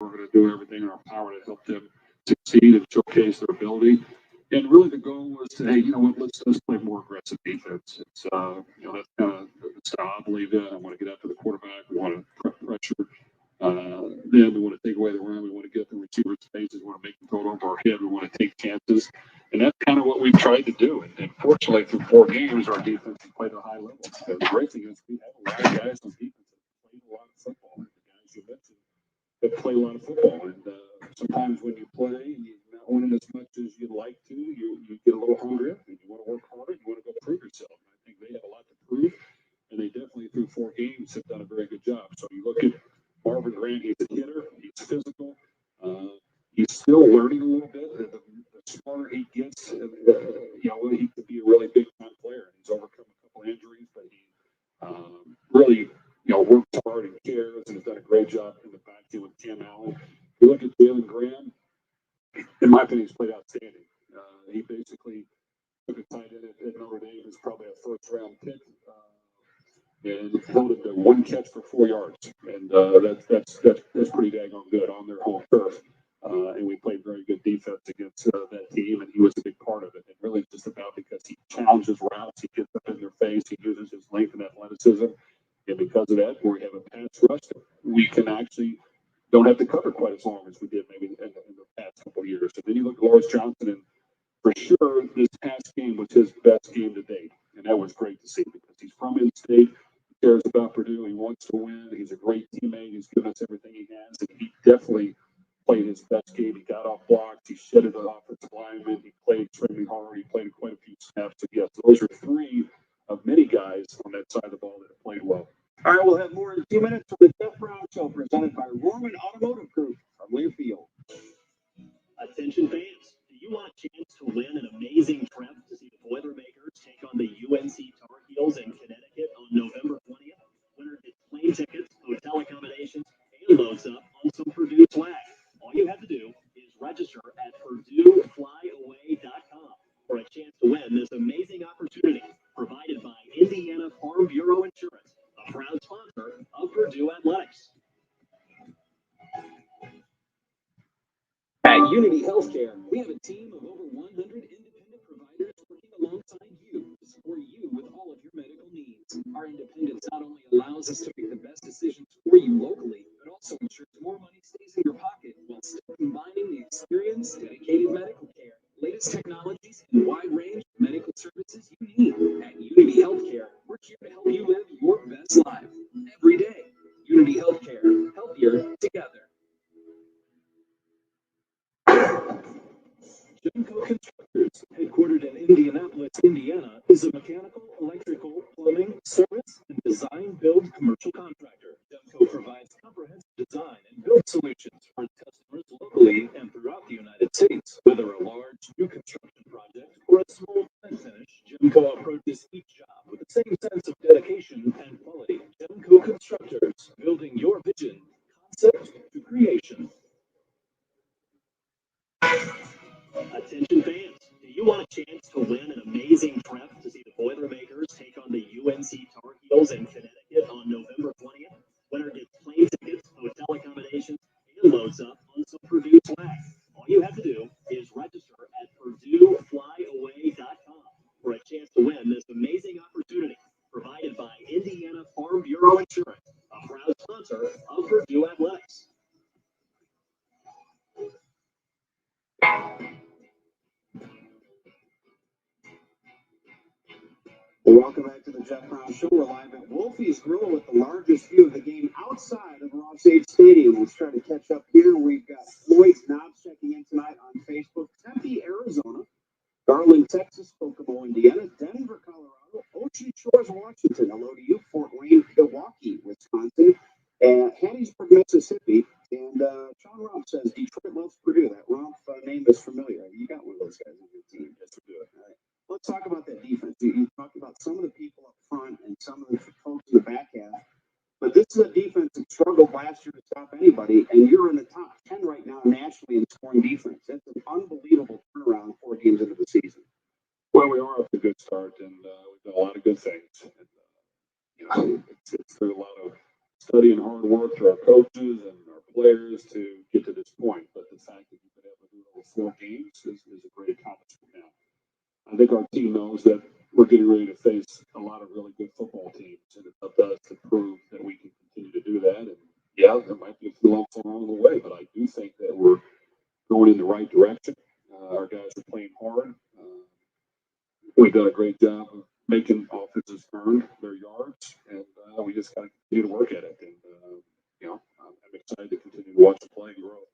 we're going to do everything in our power to help them succeed and showcase their ability. And really, the goal was to, hey, you know what, let's play more aggressive defense. It's, that's kind of the style I believe in. I want to get after the quarterback. We want to pressure them. We want to take away the run. We want to get up the receiver spaces. We want to make them throw it over our head. We want to take chances. And that's kind of what we've tried to do. And fortunately, through 4 games, our defense has played at a high level. The great thing is we have a lot of guys on defense that played a lot of football. And the guys you mentioned that play a lot of football. And sometimes when you play, you're not winning as much as you'd like to. You get a little hungry and you want to work harder. You want to go prove yourself. And I think they have a lot to prove. And they definitely, through 4 games, have done a very good job. So you look at Marvin Grant, he's a hitter. He's physical. He's still learning a little bit. The smarter he gets, he could be a really big time player. He's overcome a couple of injuries, but he really, works hard and cares and has done a great job in the backfield with Tim Allen. You look at Jalen Graham, in my opinion, he's played outstanding. He basically took a tight end at Notre Dame, who's probably a first-round pick, and held him to 1 catch for 4 yards. And that's pretty daggone good on their home turf. And we played very good defense against that team, and he was a big part of it. And really just about because he challenges routes, he gets up in their face, he uses his length and athleticism. And because of that, we have a pass rush that we can actually don't have to cover quite as long as we did maybe in the past couple of years. And then you look at Lawrence Johnson, and for sure, this past game was his best game to date. And that was great to see because he's from in-state, he cares about Purdue, he wants to win, he's a great teammate, he's given us everything he has, and he definitely played his best game. He got off blocks, he shedded the offensive lineman, he played extremely hard, he played quite a few snaps. So yes, those are 3 of many guys on that side of the ball that have played well. All right, we'll have more in a few minutes from the Jeff Brown Show, presented by Roman Automotive Group from Learfield. Attention fans, do you want a chance to win an amazing trip to see the Boilermakers take on the UNC Tar Heels in Connecticut on November 20th? Winner gets plane tickets, hotel accommodations, and loads up on some Purdue swag. All you have to do is register at PurdueFlyAway.com for a chance to win this amazing opportunity provided by Indiana Farm Bureau Insurance, a proud sponsor of Purdue Athletics. At Unity Healthcare, we have a team of over 100 independent providers working alongside you to support you with all of your medical needs. Our independence not only allows us to make the best decisions for you locally, but also ensures more money stays in your pocket while still combining the experience, dedicated medical care, latest technologies, and wide range of medical services you need. At Unity Healthcare, we're here to help you live your best life every day. Unity Healthcare, healthier together. Jimco Constructors, headquartered in Indianapolis, Indiana, is a mechanical, electrical, plumbing, service, and design-build commercial contractor. Jimco provides comprehensive design and build solutions for its customers locally and throughout the United States. Whether a large new construction project or a small finish, Jimco approaches each job with the same sense of dedication and quality. Jimco Constructors, building your vision, concept to creation. Attention fans, do you want a chance to win an amazing trip to see the Boilermakers take on the UNC Tar Heels in Connecticut on November 20th? Winner gets plane tickets, hotel accommodations, and loads up on some Purdue swag. All you have to do is register at PurdueFlyAway.com for a chance to win this amazing opportunity provided by Indiana Farm Bureau Insurance, a proud sponsor of Purdue Athletics. Welcome back to the Jeff Brown Show. We're live at Wolfie's Grill with the largest view of the game outside of Ross-Ade Stadium. Let's try to catch up here. We've got Floyd Knobs checking in tonight on Facebook. Tempe, Arizona. Garland, Texas. Kokomo, Indiana. Denver, Colorado. Ocean Shores, Washington. Hello to you. Fort Wayne, Milwaukee, Wisconsin. And Hattiesburg, Mississippi. And Sean Rumpf says Detroit loves Purdue. That Rumpf name is familiar. You got one of those guys on your team. Yes, we do it. All right. Let's talk about that defense. You talked about some of the people up front and some of the folks in the back half. But this is a defense that struggled last year to stop anybody, and you're in the top 10 right now nationally in scoring defense. That's an unbelievable turnaround 4 games into the season. Well, we are off to a good start, and we've done a lot of good things. And, it's through a lot of study and hard work through our coaches and our players to is a great accomplishment now. I think our team knows that we're getting ready to face a lot of really good football teams, and it's up to us to prove that we can continue to do that. And yeah, there might be a few lumps along the way, but I do think that we're going in the right direction. Our guys are playing hard. We've done a great job of making offenses earn their yards, and we just got to continue to work at it. And I'm excited to continue to watch the play and grow.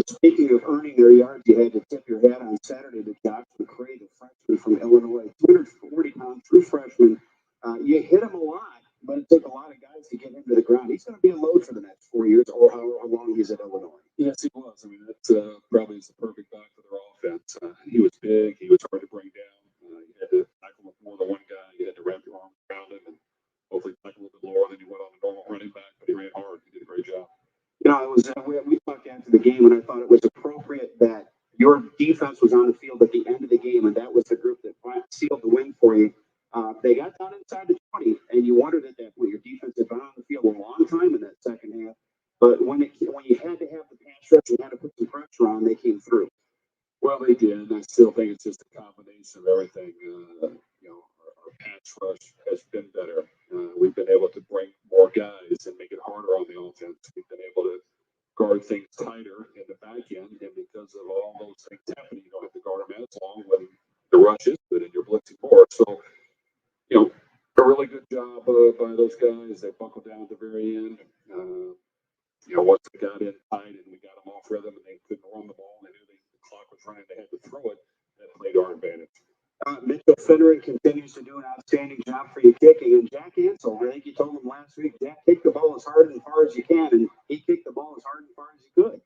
Speaking of earning their yards, you had to tip your hat on Saturday to Josh Mcrae, the freshman from Illinois, 240-pound true freshman. You hit him a lot, but it took a lot of guys to get him to the ground. He's going to be a load for the next 4 years, or how long he's at Illinois. Yes, he was. I mean, that's probably the perfect back for their offense. He was big. He was hard to bring down. You had to tackle with more than one guy. You had to wrap your arms around him and hopefully tackle a little bit lower than you went on a normal running back. But he ran hard. He did a great job. You know, it was we talked after the game, and I thought it was appropriate that your defense was on the field at the end of the game, and that was the group that sealed the win for you. They got down inside the 20, and you wondered at that point your defense had been on the field a long time in that second half. But when you had to have the pass rush, you had to put some pressure on. They came through. Well, they did, and I still think it's just a combination of everything. Our pass rush has been better. We've been able to bring more guys and make it harder on the offense. We've been able to guard things tighter in the back end, and because of all those things happening, you don't have to guard them as long when the rush is good and you're blitzing more. So, a really good job by those guys. They buckled down at the very end. Once they got in tight and we got them off rhythm and they couldn't run the ball, they knew the clock was running, they had to throw it. That played our advantage. Mitchell Finneran continues to do an outstanding job for you kicking. And Jack Ansel, I think you told him last week, Jack, kick the ball as hard and far as you can. And he kicked the ball as hard and far as he could.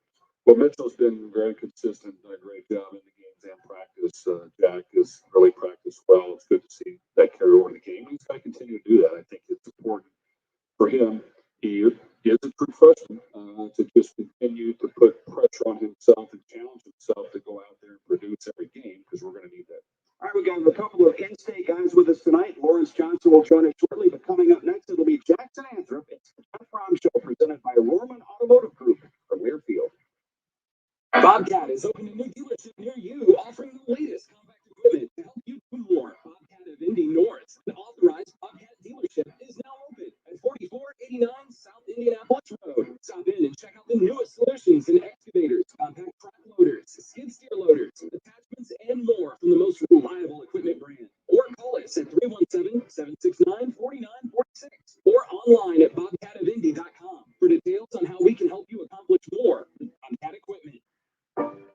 Well, Mitchell's been very consistent, done a great job in the games and practice. Jack has really practiced well. It's good to see that carry over in the game. He's got to continue to do that. I think it's important for him. He is a true freshman to just continue to put pressure on himself and challenge himself to go out there and produce every game because we're going to need that. All right, we got a couple of in-state guys with us tonight. Lawrence Johnson will join us shortly, but coming up next, it'll be Jackson Anthrop. It's the Jeff Brown Show presented by Rohrman Automotive Group from Learfield. Bobcat is opening a new dealership near you, offering the latest compact equipment to help you do more. Bobcat of Indy North, an authorized Bobcat dealership, is now open at 4489 South Indianapolis Road. Stop in and check out the newest solutions in excavators, compact track loaders, skid steer loaders, attachments, and more from the most reliable equipment brand. Or call us at 317-769-4946 or online at bobcatofindy.com for details on how we can help you accomplish more with Bobcat equipment.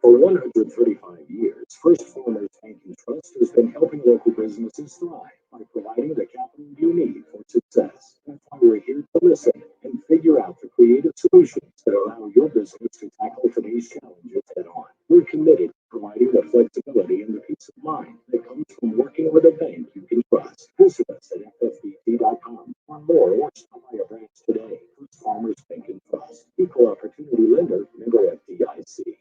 For 135 years, First Farmers Bank and Trust has been helping local businesses thrive by providing the capital you need for success. That's why we're here to listen and figure out the creative solutions that allow your business to tackle today's challenges head on. We're committed to providing the flexibility and the peace of mind that comes from working with a bank you can trust. Visit us at ffbt.com for more or stop by a branch today. First Farmers Bank and Trust, equal opportunity lender, member FDIC.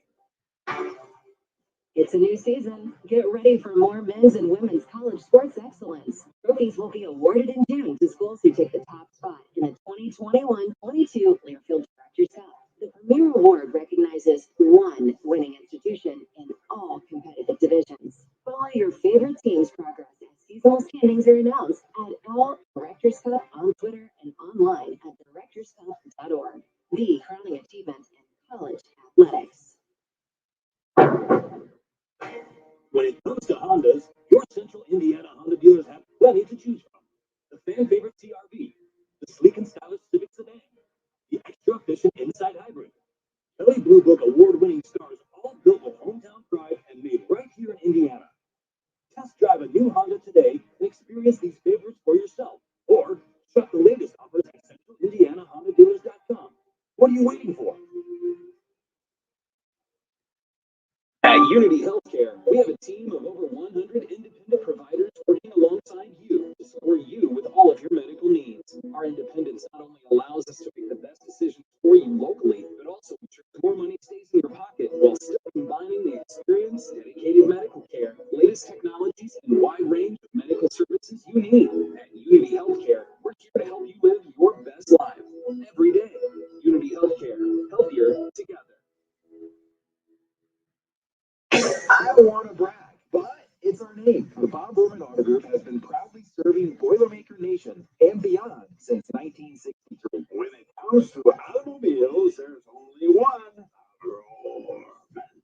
It's a new season. Get ready for more men's and women's college sports excellence. Trophies will be awarded in June to schools who take the top spot in the 2021-22 Learfield Directors Cup. The premier award recognizes one winning institution in all competitive divisions. Follow your favorite team's progress as seasonal standings are announced at L Directors Cup on Twitter and online at directorscup.org. The crowning achievement in college athletics. When it comes to Hondas, your Central Indiana Honda dealers have plenty to choose from. The fan favorite CR-V, the sleek and stylish Civic sedan, the extra efficient Insight Hybrid, Kelly Blue Book award-winning stars, all built with hometown pride and made right here in Indiana. Test drive a new Honda today and experience these favorites for yourself, or shop the latest offers at CentralIndianaHondaDealers.com. What are you waiting for? At Unity Healthcare, we have a team of over 100 independent providers working alongside you to support you with all of your medical needs. Our independence not only allows us to make the best decisions for you locally, but also ensures more money stays in your pocket while still combining the experience, dedicated medical care, latest technologies, and wide range of medical services you need. At Unity Healthcare, we're here to help you live your best life every day. Unity Healthcare, healthier together. I don't want to brag, but it's our name. The Bob Roman Auto Group has been proudly serving Boilermaker Nation and beyond since 1963. When it comes to automobiles, there's only one.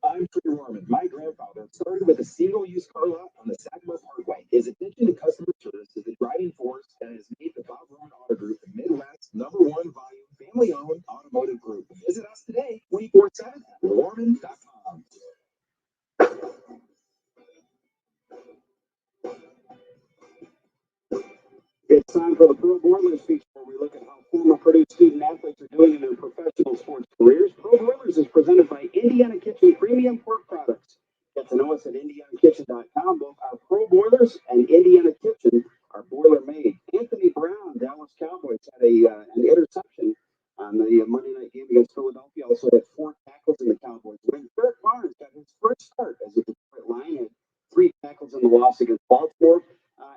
I'm Trey Norman. My grandfather started with a single-use car lot on the Sagamore Parkway. His attention to customer service is the driving force that has made the Bob Roman Auto Group the Midwest's #1 volume family-owned automotive group. Visit us today, 24/7 at Lorman.com. It's time for the Pro Boilers feature, where we look at how former Purdue student athletes are doing in their professional sports careers. Pro Boilers is presented by Indiana Kitchen Premium Pork Products. Get to know us at IndianaKitchen.com. Both our Pro Boilers and Indiana Kitchen are boiler made. Anthony Brown, Dallas Cowboys, had an interception on the Monday night game against Philadelphia. Also had 4 tackles in the Cowboys win. Derek Barnes got his first start as a Detroit Lion, had 3 tackles in the loss against Baltimore.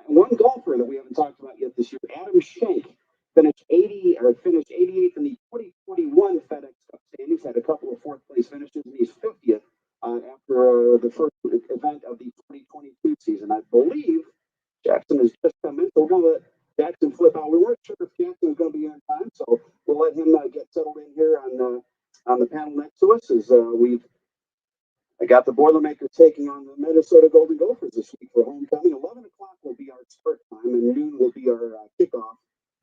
And one golfer that we haven't talked about yet this year, Adam Shank, finished 88th in the 2021 FedEx Cup standings. Had a couple of 4th place finishes, and he's 50th after the first event of the 2022 season. I believe Jackson has just come in, so we're going to let Jackson flip out. We weren't sure if Jackson was going to be on time, so we'll let him get settled in here on the panel next to us as I got the Boilermakers taking on the Minnesota Golden Gophers this week for homecoming. 11 o'clock will be our start time, and noon will be our kickoff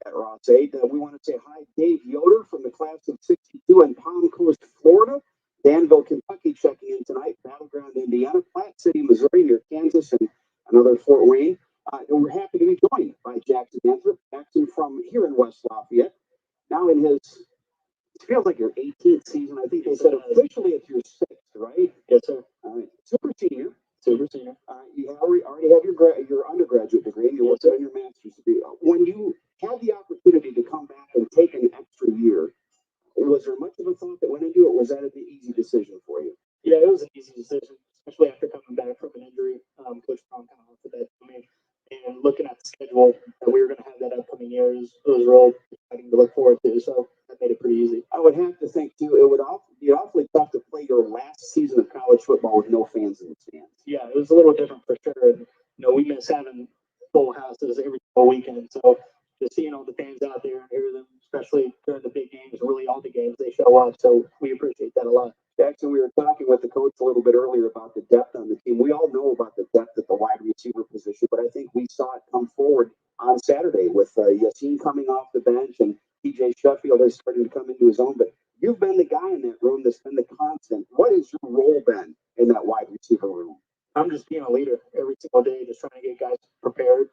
at Ross 8. We want to say hi, Dave Yoder from the class of '62 in Palm Coast, Florida. Danville, Kentucky checking in tonight. Battleground, Indiana. Platte City, Missouri, near Kansas, and another Fort Wayne. And we're happy to be joined by Jackson Anthrop. Jackson from here in West Lafayette. Now in his, it feels like your 18th season. I think they said officially it's your 6th, right? Yes, sir. All right. Super senior. Super senior. You already have your undergraduate degree, and you're working on your master's degree. When you had the opportunity to come back and take an extra year, was there much of a thought that went into it? Was that an easy decision for you? Yeah, it was an easy decision, especially after coming back from an injury. Coach Brown kind of offered that to me. And looking at the schedule that we were going to have that upcoming year, it was real exciting to look forward to. So that made it pretty easy. I would have to think, too, it would be awfully tough to play your last season of college football with no fans in the stands. Yeah, it was a little different for sure. And, we miss having full houses every single weekend. So just seeing all the fans out there and hear them, especially during the big games, really all the games, they show up. So we appreciate that a lot. Jackson, we were talking with the coach a little bit earlier about the depth on the team. We all know about the depth at the wide receiver position, but I think we saw it come forward on Saturday with Yassine coming off the bench and TJ Sheffield is starting to come into his own. But you've been the guy in that room that's been the constant. What has your role been in that wide receiver room? I'm just being a leader every single day, just trying to get guys prepared,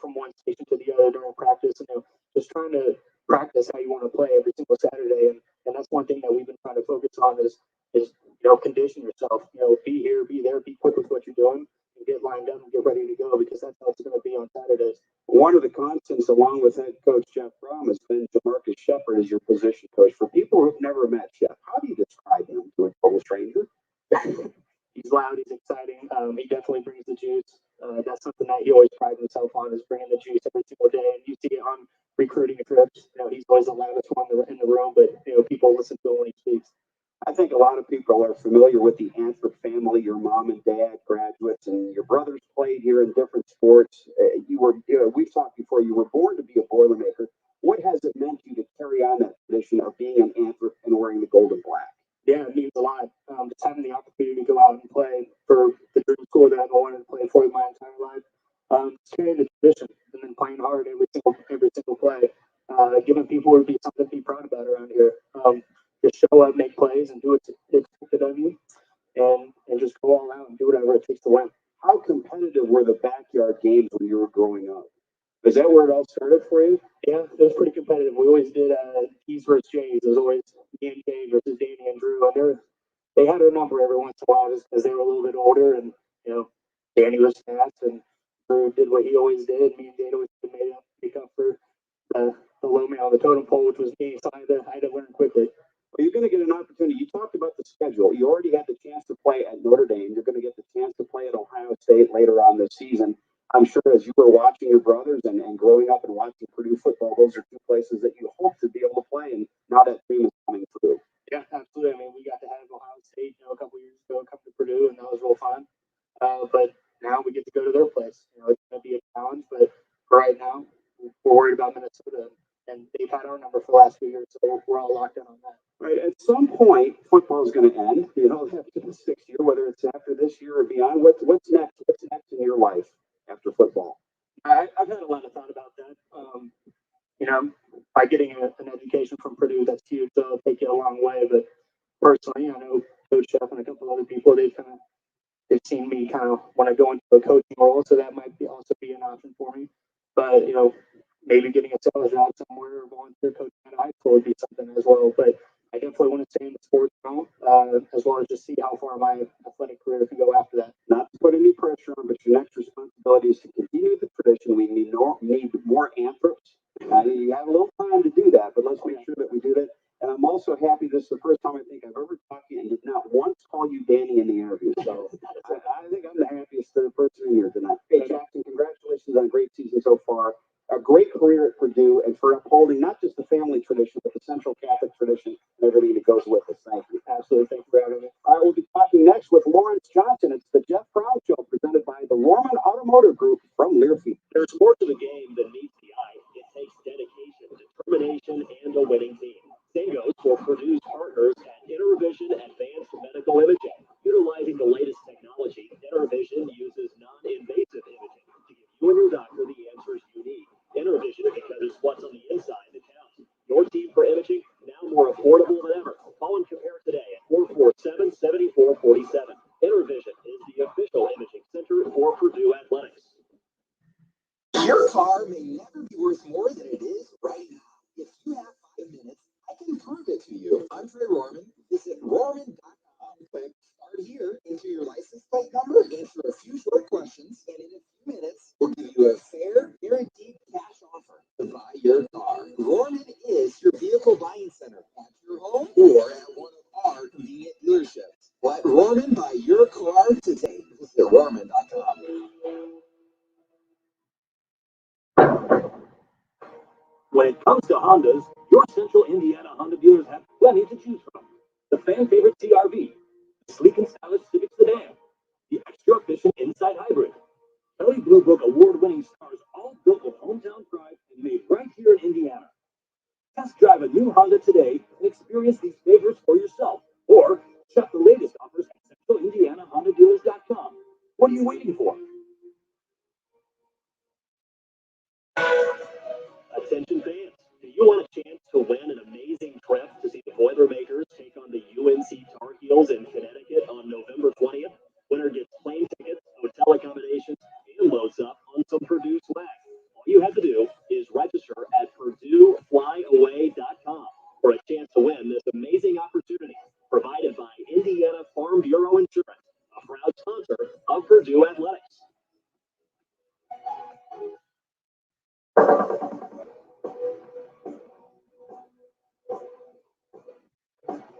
from one station to the other during practice, and just trying to practice how you want to play every single Saturday. And that's one thing that we've been trying to focus on is condition yourself. Be here, be there, be quick with what you're doing, and get lined up and get ready to go, because that's how it's going to be on Saturdays. One of the constants, along with head coach Jeff Brom, has been Jamarcus Shepard as your position coach. For people who've never met Jeff, how do you describe him to a total stranger? He's loud, he's exciting. He definitely brings the juice. That's something that he always prides himself on, is bringing the juice every single day. And you see it on recruiting trips. He's always the loudest one in the room, but people listen to him when he speaks. I think a lot of people are familiar with the Anthrop family, your mom and dad, graduates, and your brothers played here in different sports. We've talked before, you were born to be a Boilermaker. What has it meant to you to carry on that tradition of being an Anthrop and wearing the gold and black? Yeah, it means a lot. Just having the opportunity to go out and play for the dream school that I've wanted to play for my entire life. Carrying the tradition and then playing hard every single play. Giving people would be something to be proud about around here. Just show up, make plays, and do what's expected of you, and just go all out and do whatever it takes to win. How competitive were the backyard games when you were growing up? Is that where it all started for you? Yeah, it was pretty competitive. We always did E's versus J's. It was always me and Jay versus Danny and Drew, and they had our number every once in a while just because they were a little bit older, and Danny was fast, and Drew did what he always did. Me and Danny always made up, make up for the low man on the totem pole, which was me. So I had to learn quickly. Well, you're going to get an opportunity. You talked about the schedule. You already had the chance to play at Notre Dame. You're going to get the chance to play at Ohio State later on this season. I'm sure as you were watching your brothers and growing up and watching Purdue football, those are two places that you hope to be able to play, and now that dream is coming true. Yeah, absolutely. I mean, we got to have Ohio State, a couple years ago, come to Purdue, and that was real fun. point, football is going to end, after the 6th year, whether it's after this year or beyond. What's next? What's next in your life after football? I've had a lot of thought about that. By getting an education from Purdue, that's huge. So it'll take you a long way. But personally, I know Coach Chef and a couple other people, they've seen me kind of want to go into a coaching role, so that might also be an option for me. But maybe getting a sales job somewhere or volunteer coaching at a high school would be something as well. But I definitely want to stay in the sports realm, as well as just see how far my athletic career can go after that. Not to put any pressure on, but your next responsibility is to continue the tradition. We need more anthrops. You have a little time to do that, but let's make sure that we do that. And I'm also happy this is the first time I think I've ever talked to you and did not once call you Danny in the interview. So I think I'm the happiest person in here tonight. Hey, Jackson, congratulations on a great season so far. A great career at Purdue and for upholding not just the family tradition, but the Central Catholic tradition and everything that goes with it. Thank you. Absolutely. Thank you for having me. All right, we'll be talking next with Lawrence Johnson. It's the Jeff Brown Show presented by the Lorman Automotive Group from Learfield. There's more to the game than meets the eye. It takes dedication, determination, and a winning team. Same goes for Purdue's partners at InterVision Advanced Medical Imaging. Utilizing the latest technology, InterVision uses non-invasive imaging to give you and your doctor the answers you need. InterVision, because it's what's on the inside that counts. Your team for imaging, now more affordable than ever. Call and compare today at 447-7447. InterVision is the official imaging center for Purdue Athletics. Your car may never be worth more than it is right now. If you have 5 minutes, I can prove it to you. I'm Trey Rorman. Visit Rorman.com. Click Start Here, enter your license plate number, answer a few short questions, and in a few minutes, we'll give you a fair, guaranteed cash offer to buy your car. Rorman is your vehicle buying center at your home or at one of our convenient dealerships. Let Rorman buy your car today. Visit Rorman.com. When it comes to Hondas, your Central Indiana Honda dealers have plenty to choose from. The fan favorite CR-V, the sleek and stylish Civic sedan, the extra efficient Insight Hybrid, Kelly Blue Book award-winning cars, all built with hometown pride and made right here in Indiana. Test drive a new Honda today and experience these favorites for yourself, or check the latest offers at CentralIndianaHondaDealers.com. What are you waiting for? Attention fans, do you want a chance to win an amazing trip to see the Boilermakers take on the UNC Tar Heels in Connecticut on November 20th? Winner gets plane tickets, hotel accommodations, and loads up on some Purdue swag. All you have to do is register at PurdueFlyAway.com for a chance to win this amazing opportunity provided by Indiana Farm Bureau Insurance, a proud sponsor of Purdue Athletics.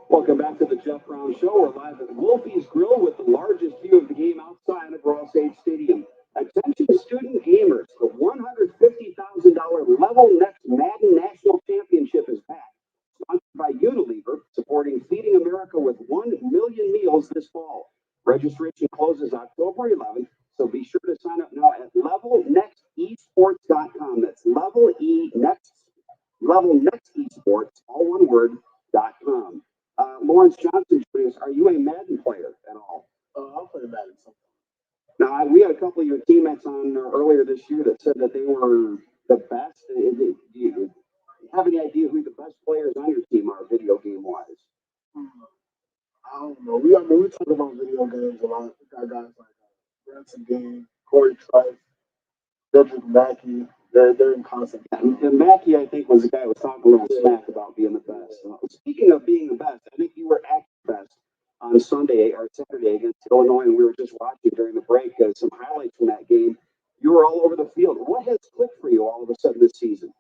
Welcome back to the Jeff Brown Show. We're live at Wolfie's Grill with the largest view of the game outside of Ross H Stadium. Attention student gamers, the $150,000 Level Next Madden National Championship is back. Sponsored by Unilever, supporting Feeding America with 1 million meals this fall. Registration closes October 11th, so be sure to sign up now at LevelNextEsports.com. That's LevelNextEsports, all one word, .com. Lawrence Johnson, are you a Madden player at all? I'll play Madden sometimes. Now, we had a couple of your teammates on earlier this year that said that they were the best. Do you have any idea who the best players on your team are, video game wise? I don't know. We talk about video games a lot. We got guys like Branson Game, Corey Trice, Cedric Mackey. They're in constant. And Mackey, I think, was the guy who was talking a little smack about being the best. Speaking of being the best, I think you were at the best on Sunday or Saturday against Illinois, and we were just watching during the break some highlights from that game. You were all over the field. What has clicked for you all of a sudden this season?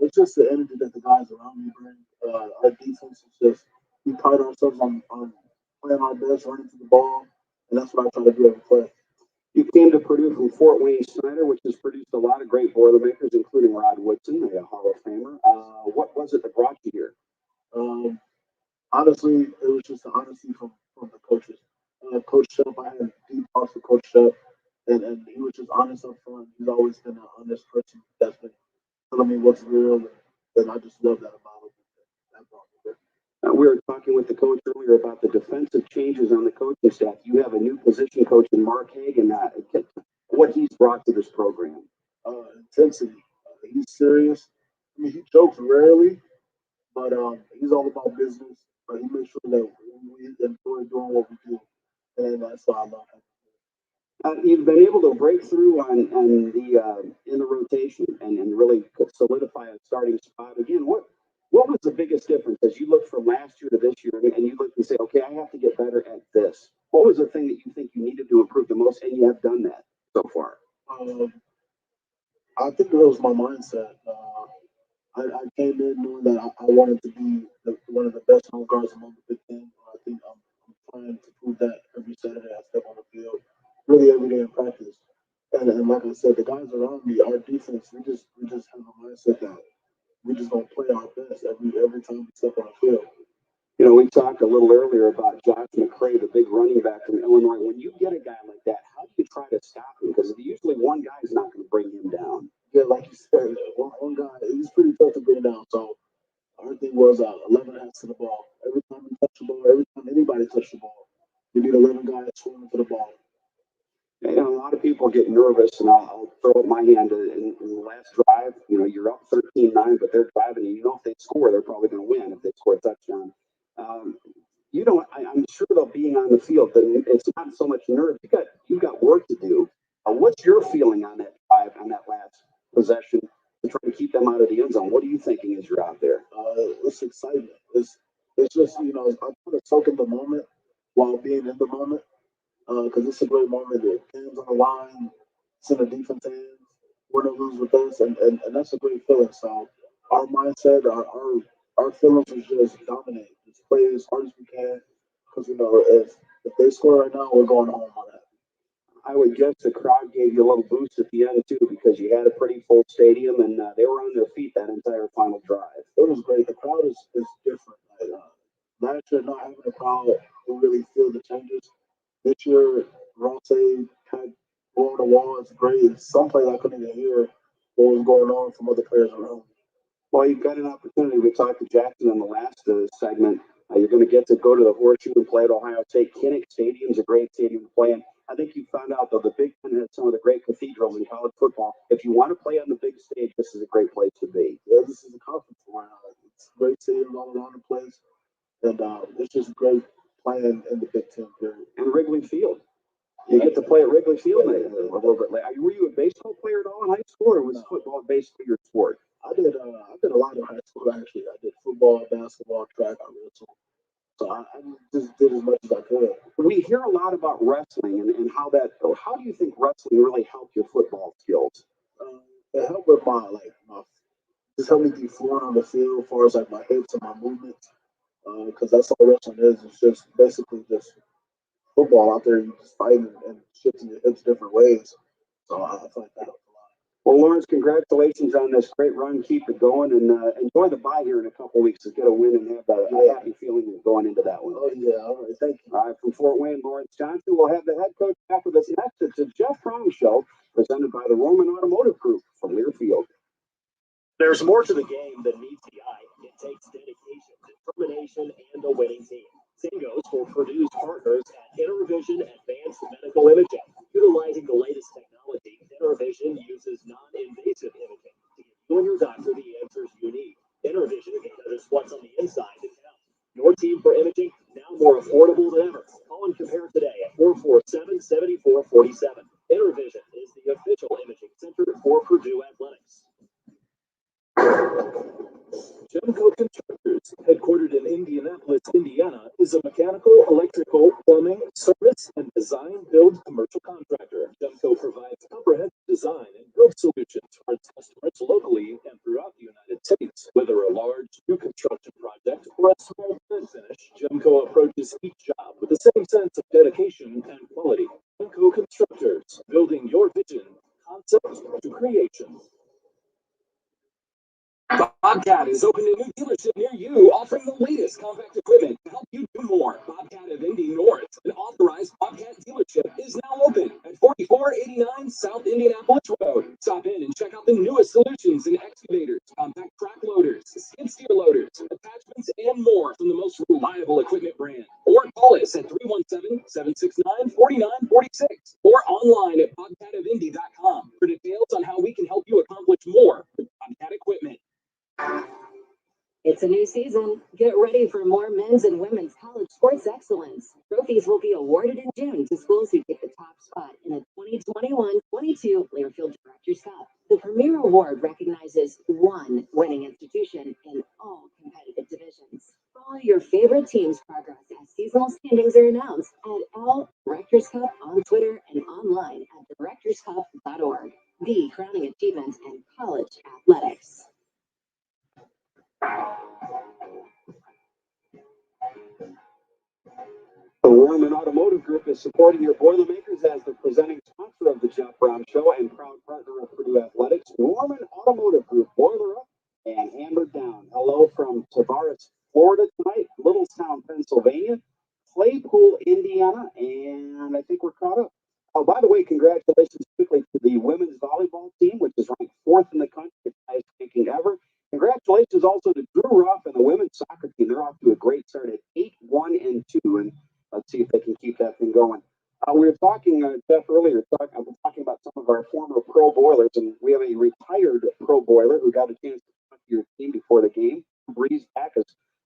It's just the energy that the guys around me bring. Our defense is just, we pride ourselves on playing our best, running to the ball, and that's what I try to do every play. You came to Purdue from Fort Wayne Snyder, which has produced a lot of great Boilermakers, including Rod Woodson, a Hall of Famer. What was it that brought you here? Honestly, it was just the honesty from the coaches. Coach Shep, I had deep talks with Coach Shep, and he was just honest up front. He's always been an honest person that's been telling me what's real, and I just love that about him. That brought me here. We were talking with earlier about the defensive changes on the coaching staff. You have a new position coach in Mcrae, and what he's brought to this program. Intensity. He's serious. I mean, he jokes rarely, but he's all about business. But he makes sure that we enjoy doing what we do, and that's why I love him. You've been able to break through on the in the rotation and really solidify a starting spot again. What was the biggest difference as you look from last year to this year, and you look and say, okay, I have to get better at this? What was the thing that you think you needed to improve the most, and you have done that so far? I think it was my mindset. I came in knowing that I wanted to be one of the best home guards among the Big Ten. I think I'm trying to prove that every Saturday I step on the field, really every day in practice. And like I said, the guys around me, our defense, we just have a mindset that we just gonna play our best every time we step on the field. You know, we talked a little earlier about McCrae, the big running back from Illinois. When you get a guy like that, how do you try to stop him? Because usually one guy's not going to bring him down. Yeah, like you said, one guy, he's pretty tough to bring down. So our thing was 11 hands to the ball. Every time we touch the ball, every time anybody touch the ball, you need 11 guys swimming to the ball. And a lot of people get nervous, and I'll throw up my hand in the last drive. You know, you're up 13-9, but they're driving, and you know if they score, they're probably going to win if they score a touchdown. You know, I'm sure though being on the field, that it's not so much nerve. You've got work to do. What's your feeling on that drive, on that last possession, to try to keep them out of the end zone? What are you thinking as you're out there? It's excitement. It's just, you know, I'm trying to soak in the moment while being in the moment, because it's a great moment. The hands on the line, it's in the defense hands, win or lose with us, and that's a great feeling. So our mindset, our feelings is just dominate, just play as hard as we can, because you know if they score right now, we're going home on that. I would guess the crowd gave you a little boost at the end too, because you had a pretty full stadium, and they were on their feet that entire final drive. It was great. The crowd is different. Last year, not having a crowd to really feel the changes. This year, Rosé had wall to wall. It's great. Some players I couldn't even hear what was going on from other players around. Well, you've got an opportunity. We talked to Jackson in the last segment. You're going to get to go to the Horseshoe and play at Ohio State. Kinnick Stadium's a great stadium to play in. I think you found out, though, the Big Ten has some of the great cathedrals in college football. If you want to play on the big stage, this is a great place to be. Yeah, this is a conference for it's great stadiums all around the place, and it's just great playing in the Big Ten period. And Wrigley Field. You get to play at Wrigley Field a little bit later. Were you a baseball player at all in high school, or was football basically your sport? I did a lot in high school, actually. I did football, basketball, track, I wrestled. So I just did as much as I could. We hear a lot about wrestling and how do you think wrestling really helped your football skills? It helped with my just helped me be fluent on the field as far as like my hips and my movements. Because that's all wrestling is. It's just basically just football out there. You just fighting and shifting your hips different ways. So I feel like that helped a lot. Well, Lawrence, congratulations on this great run. Keep it going, and enjoy the bye here in a couple weeks to get a win and have a happy feeling going into that one. Oh, yeah. All right. Thank you. All right, from Fort Wayne, Lawrence Johnson. We'll have the head coach after this next. It's a Jeff Brown Show presented by the Roman Automotive Group from Learfield. There's more to the game than meets the eye. It takes dedication, determination, and a winning team. Same goes for Purdue's partners at InterVision Advanced Medical Imaging. Utilizing the latest technology, InterVision uses non-invasive imaging to give you and your doctor the answers you need. InterVision because what's on the inside that counts. Your team for imaging, now more affordable than ever. Call and compare today at 447-7447. InterVision is the official imaging center for Purdue Athletics. Gemco Constructors, headquartered in Indianapolis, Indiana, is a mechanical, electrical, plumbing, service, and design-build commercial contractor. Gemco provides comprehensive design and build solutions for its customers locally and throughout the United States. Whether a large new construction project or a small finish, Gemco approaches each job with the same sense of dedication and quality. Gemco Constructors, building your vision, concept to creation. Bobcat is opening a new dealership near you, offering the latest compact equipment to help you do more. Bobcat of Indy North, an authorized Bobcat dealership, is now open at 4489 South Indianapolis Road. Stop in and check out the newest solutions in excavators, compact track loaders, skid steer loaders, attachments, and more from the most reliable equipment brand. Or call us at 317-769-4946 or online at bobcatofindy.com for details on how we can help you accomplish more with Bobcat equipment. It's a new season. Get ready for more men's and women's college sports excellence. Trophies will be awarded in June to schools who take the top spot in a 2021-22 Learfield Directors Cup. The premier award recognizes one winning institution in all competitive divisions. Follow your favorite team's progress as seasonal standings are announced at L Directors Cup on Twitter and online at directorscup.org. The crowning achievement in college athletics. The Warman Automotive Group is supporting your Boilermakers as the presenting sponsor of the Jeff Brown Show and proud partner of Purdue Athletics. Warman Automotive Group, boiler up and hammer down. Hello from Tavares, Florida tonight, Littlestown, Pennsylvania, Claypool, Indiana, and I think we're caught up. Oh, by the way, congratulations quickly to the women's volleyball team, which is ranked 4th in the country, its highest ranking ever. Congratulations also to Drew Ruff and the women's soccer team. They're off to a great start at 8-1-2, and let's see if they can keep that thing going. We were talking, Jeff, earlier, talking about some of our former pro boilers, and we have a retired pro boiler who got a chance to talk to your team before the game. Breeze back as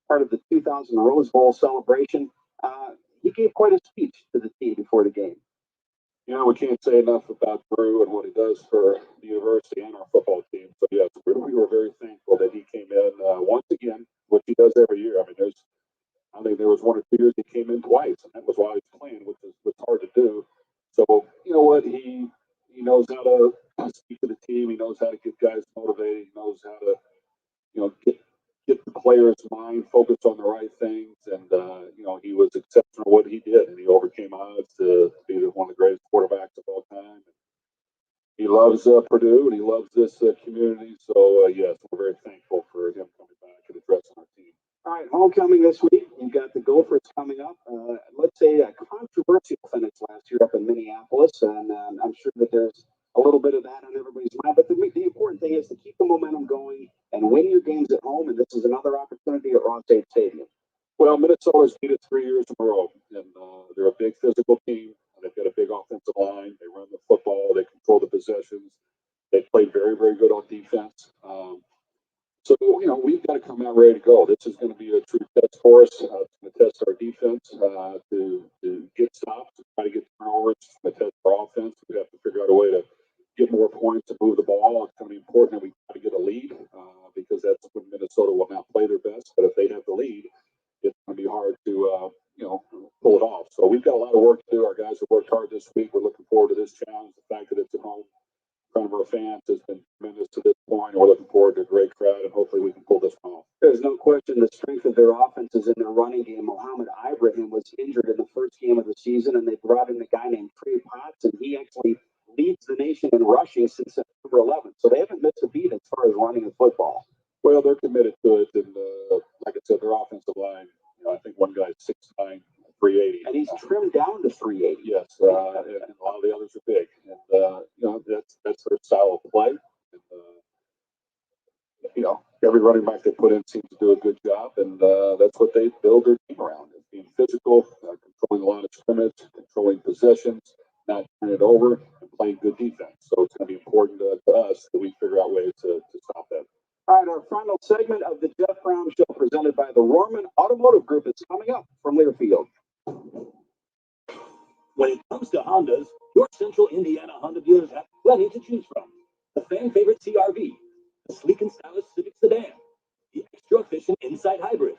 part of the 2000 Rose Bowl celebration. He gave quite a speech to the team before the game. You know, we can't say enough about Drew and what he does for the university and our football team. So, yes, we were very thankful that he came in once again, which he does every year. I mean, I think there was 1 or 2 years he came in twice, and that was while he was playing, which was hard to do. So, you know what? He knows how to speak to the team. He knows how to get guys motivated. He knows how to, get the players' mind focused on the right things. And, he was exceptional at what he did, and he overcame odds to be one of the greatest quarterbacks of all time. He loves Purdue, and he loves this community. So, yes, we're very thankful for him coming back and addressing our team. All right, homecoming this week. You've got the Gophers coming up. Let's say a controversial finish last year up in Minneapolis, and I'm sure that there's a little bit of that on everybody's mind. But the important thing is to keep the momentum going and win your games at home, and this is another opportunity at Ross State Stadium. Well, Minnesota's beat it 3 years in a row, and they're a big physical team. They've got a big offensive line. They run the football. They control the possessions. They play very, very good on defense. So, we've got to come out ready to go. This is going to be a true test for us. It's going to test our defense to get stops, to try to get turnovers. It's going to test our offense. We have to figure out a way to get more points to move the ball. It's going to be important that we try to get a lead because that's when Minnesota will not play their best. But if they have the lead, it's going to be hard to, pull it off. So we've got a lot of work to do. Our guys have worked hard this week. We're looking forward to this challenge. The fact that it's at home in front of our fans has been tremendous to this point. We're looking forward to a great crowd, and hopefully we can pull this one off. There's no question the strength of their offense is in their running game. Mohamed Ibrahim was injured in the first game of the season, and they brought in a guy named Trey Potts, and he actually leads the nation in rushing since September 11th. So they haven't missed a beat as far as running the football. Well, they're committed to it, and like I said, their offensive line, I think one guy's 6'9", 380. And he's trimmed down to 380. Yes, and a lot of the others are big. And, that's their style of play. And, every running back they put in seems to do a good job, and that's what they build their team around, is being physical, controlling a lot of scrimmage, controlling possessions, not turning it over, and playing good defense. So it's going to be important to us that we figure out ways to stop that. All right, our final segment of the Jeff Brown Show, presented by the Roman Automotive Group, is coming up from Learfield. When it comes to Hondas, your Central Indiana Honda dealers have plenty to choose from. The fan favorite CR-V, the sleek and stylish Civic sedan, the extra efficient Insight Hybrid,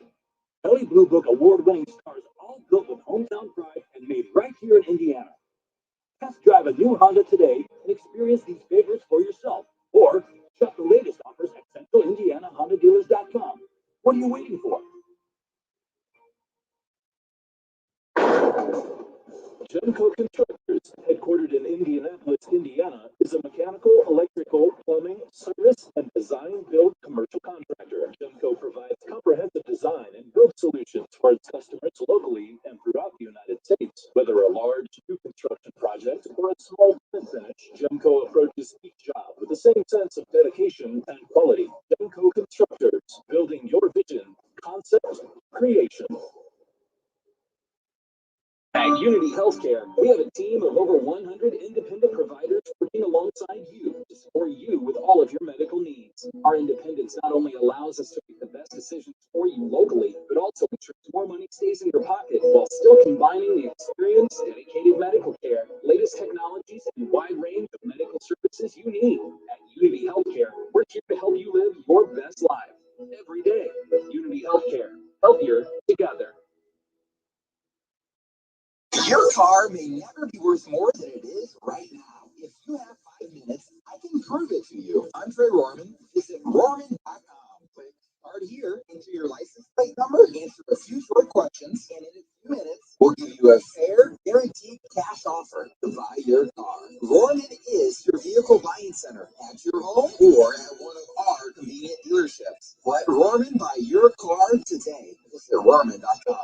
Kelly Blue Book award-winning cars, all built with hometown pride and made right here in Indiana. Test drive a new Honda today and experience these favorites for yourself, or shop the latest offers at CentralIndianaHondaDealers.com. What are you waiting for? Gemco Constructors, headquartered in Indianapolis, Indiana, is a mechanical, electrical, plumbing, service, and design-build commercial contractor. Gemco provides comprehensive design and build solutions for its customers locally and throughout the United States. Whether a large new construction project or a small finish, Gemco approaches each job with the same sense of dedication and quality. Gemco Constructors, building your vision, concept, creation. At Unity Healthcare, we have a team of over 100 independent providers working alongside you to support you with all of your medical needs. Our independence not only allows us to make the best decisions for you locally, but also ensures more money stays in your pocket while still combining the experience, dedicated medical care, latest technologies, and wide range of medical services you need. At Unity Healthcare, we're here to help you live your best life every day. Unity Healthcare, healthier together. Your car may never be worth more than it is right now. If you have 5 minutes, I can prove it to you. I'm Trey Rorman. Visit Rorman.com. Click Start Here, enter your license plate number, answer a few short questions, and in a few minutes, we'll give you a fair, guaranteed cash offer to buy your car. Rorman is your vehicle buying center at your home or at one of our convenient dealerships. Let Rorman buy your car today. Visit Rorman.com.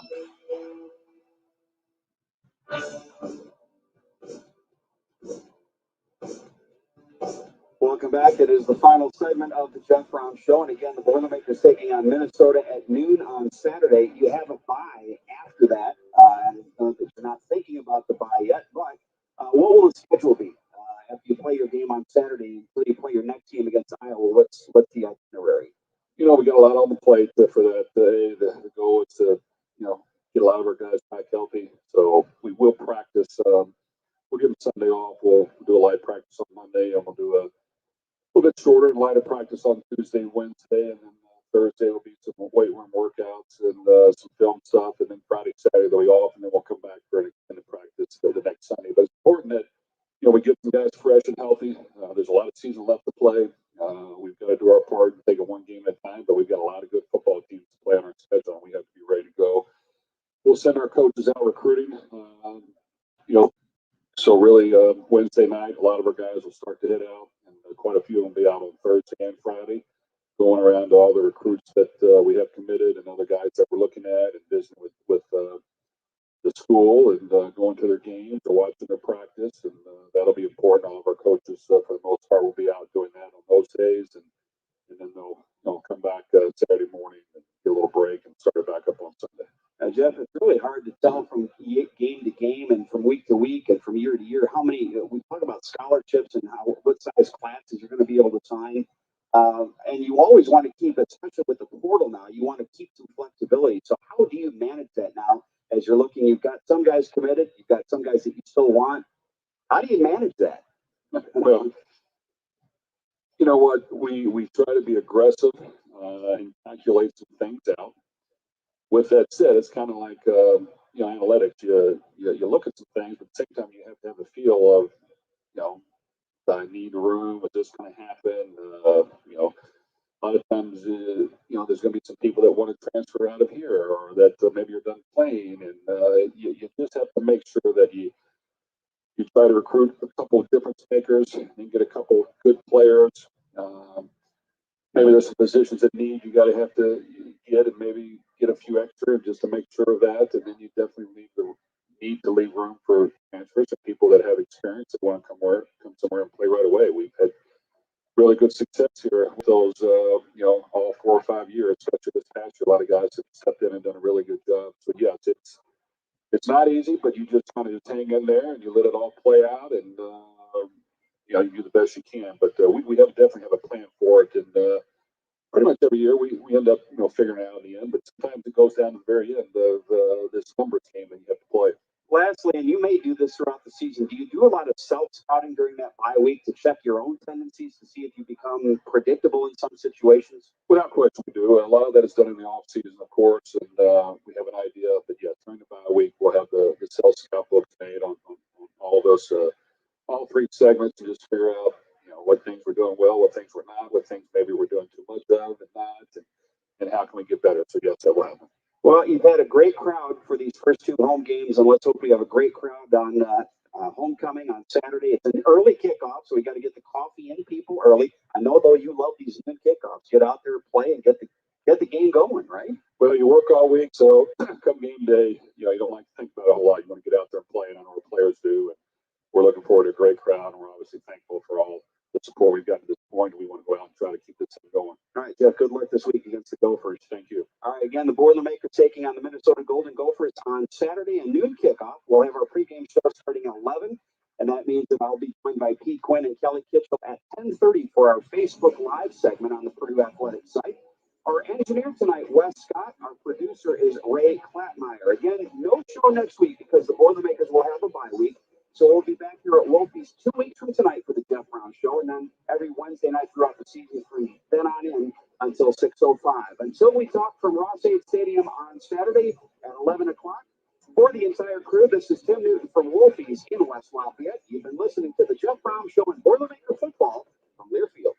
Welcome back. It is the final segment of the Jeff Brown Show. And again, the Boilermakers taking on Minnesota at noon on Saturday. You have a bye after that. And you're not thinking about the bye yet, but what will the schedule be? After you play your game on Saturday until you play your next game against Iowa, what's the itinerary? We got a lot on the plate for that day. The goal is to, get a lot of our guys back healthy. So we will practice. We'll give them Sunday off. We'll do a light practice on Monday, and we'll do a little bit shorter and lighter practice on Tuesday, Wednesday, and then Thursday will be some weight room workouts and some film stuff, and then Friday, Saturday they'll be off, and then we'll come back for an extended practice the next Sunday. But it's important that we get some guys fresh and healthy. There's a lot of season left to play. We've got to do our part and take it one game at a time, but we've got a lot of good football teams to play on our schedule, and we have to be ready to go. We'll send our coaches out recruiting. So really, Wednesday night, a lot of our guys will start to head out, and quite a few of them will be out on Thursday and Friday, going around to all the recruits that we have committed and other guys that we're looking at and visiting with the school and going to their games or watching their practice, and that'll be important. All of our coaches, for the most part, will be out doing that on those days, and then they'll come back Saturday morning and get a little break and start it back up on Sunday. Jeff, it's really hard to tell from game to game and from week to week and from year to year how many. We talk about scholarships and what size classes you're going to be able to sign, and you always want to keep, especially with the portal now, you want to keep some flexibility. So how do you manage that now as you're looking? You've got some guys committed, you've got some guys that you still want. How do you manage that? Well, you know what? We try to be aggressive and calculate some things out. With that said, it's kind of like analytics. You look at some things, but at the same time, you have to have a feel of, do I need room? Is this going to happen? A lot of times, there's going to be some people that want to transfer out of here, or that maybe you're done playing, and you just have to make sure that you try to recruit a couple of different makers and get a couple of good players. Maybe there's some positions that you got to have to get, and maybe get a few extra just to make sure of that. And then you definitely need to leave room for transfers and people that have experience that want to come somewhere and play right away. We've had really good success here with those, all 4 or 5 years, especially this past year. A lot of guys have stepped in and done a really good job. So yes, it's not easy, but you just kind of just hang in there and you let it all play out, and you do the best you can. But we definitely have a plan for it, and pretty much every year we end up figuring it out in the end. But sometimes it goes down to the very end of this numbers game that you have to play. Lastly, and you may do this throughout the season, do you do a lot of self-scouting during that bye week to check your own tendencies to see if you become predictable in some situations? Without question, we do. A lot of that is done in the off season, of course, and we have an idea. But yeah, during the bye week, we'll have the self-scout books made on all those, all 3 segments, and just figure out what things we're doing well, what things we're not, what things maybe we're doing too much of and not, and how can we get better. So yes, that will happen. Well, you've had a great crowd for these first 2 home games, and let's hope we have a great crowd on homecoming on Saturday. It's an early kickoff, so we got to get the coffee in people early. I know, though, you love these noon kickoffs. Get out there, play, and get the game going, right? Well, you work all week, so come game day, you don't like to think about it a whole lot. You want to get out there and play, and I know what players do. And we're looking forward to a great crowd, and we're obviously thankful for all the support we've gotten to this point. We want to go out and try to keep this thing going. All right, Jeff, good luck this week against the Gophers. Thank you. All right, again, the Boilermakers taking on the Minnesota Golden Gophers on Saturday, a noon kickoff. We'll have our pregame show starting at 11, and that means that I'll be joined by Pete Quinn and Kelly Kitchell at 10:30 for our Facebook Live segment on the Purdue Athletic site. Our engineer tonight, Wes Scott. Our producer is Ray Klattmeyer. Again, no show next week because the Boilermakers will have a bye week. So we'll be back here at Wolfie's 2 weeks from tonight for the Jeff Brown Show, and then every Wednesday night throughout the season from then on in until 6:05. Until we talk from Ross-Ade Stadium on Saturday at 11 o'clock. For the entire crew, this is Tim Newton from Wolfie's in West Lafayette. You've been listening to the Jeff Brown Show and Boilermaker football from Learfield.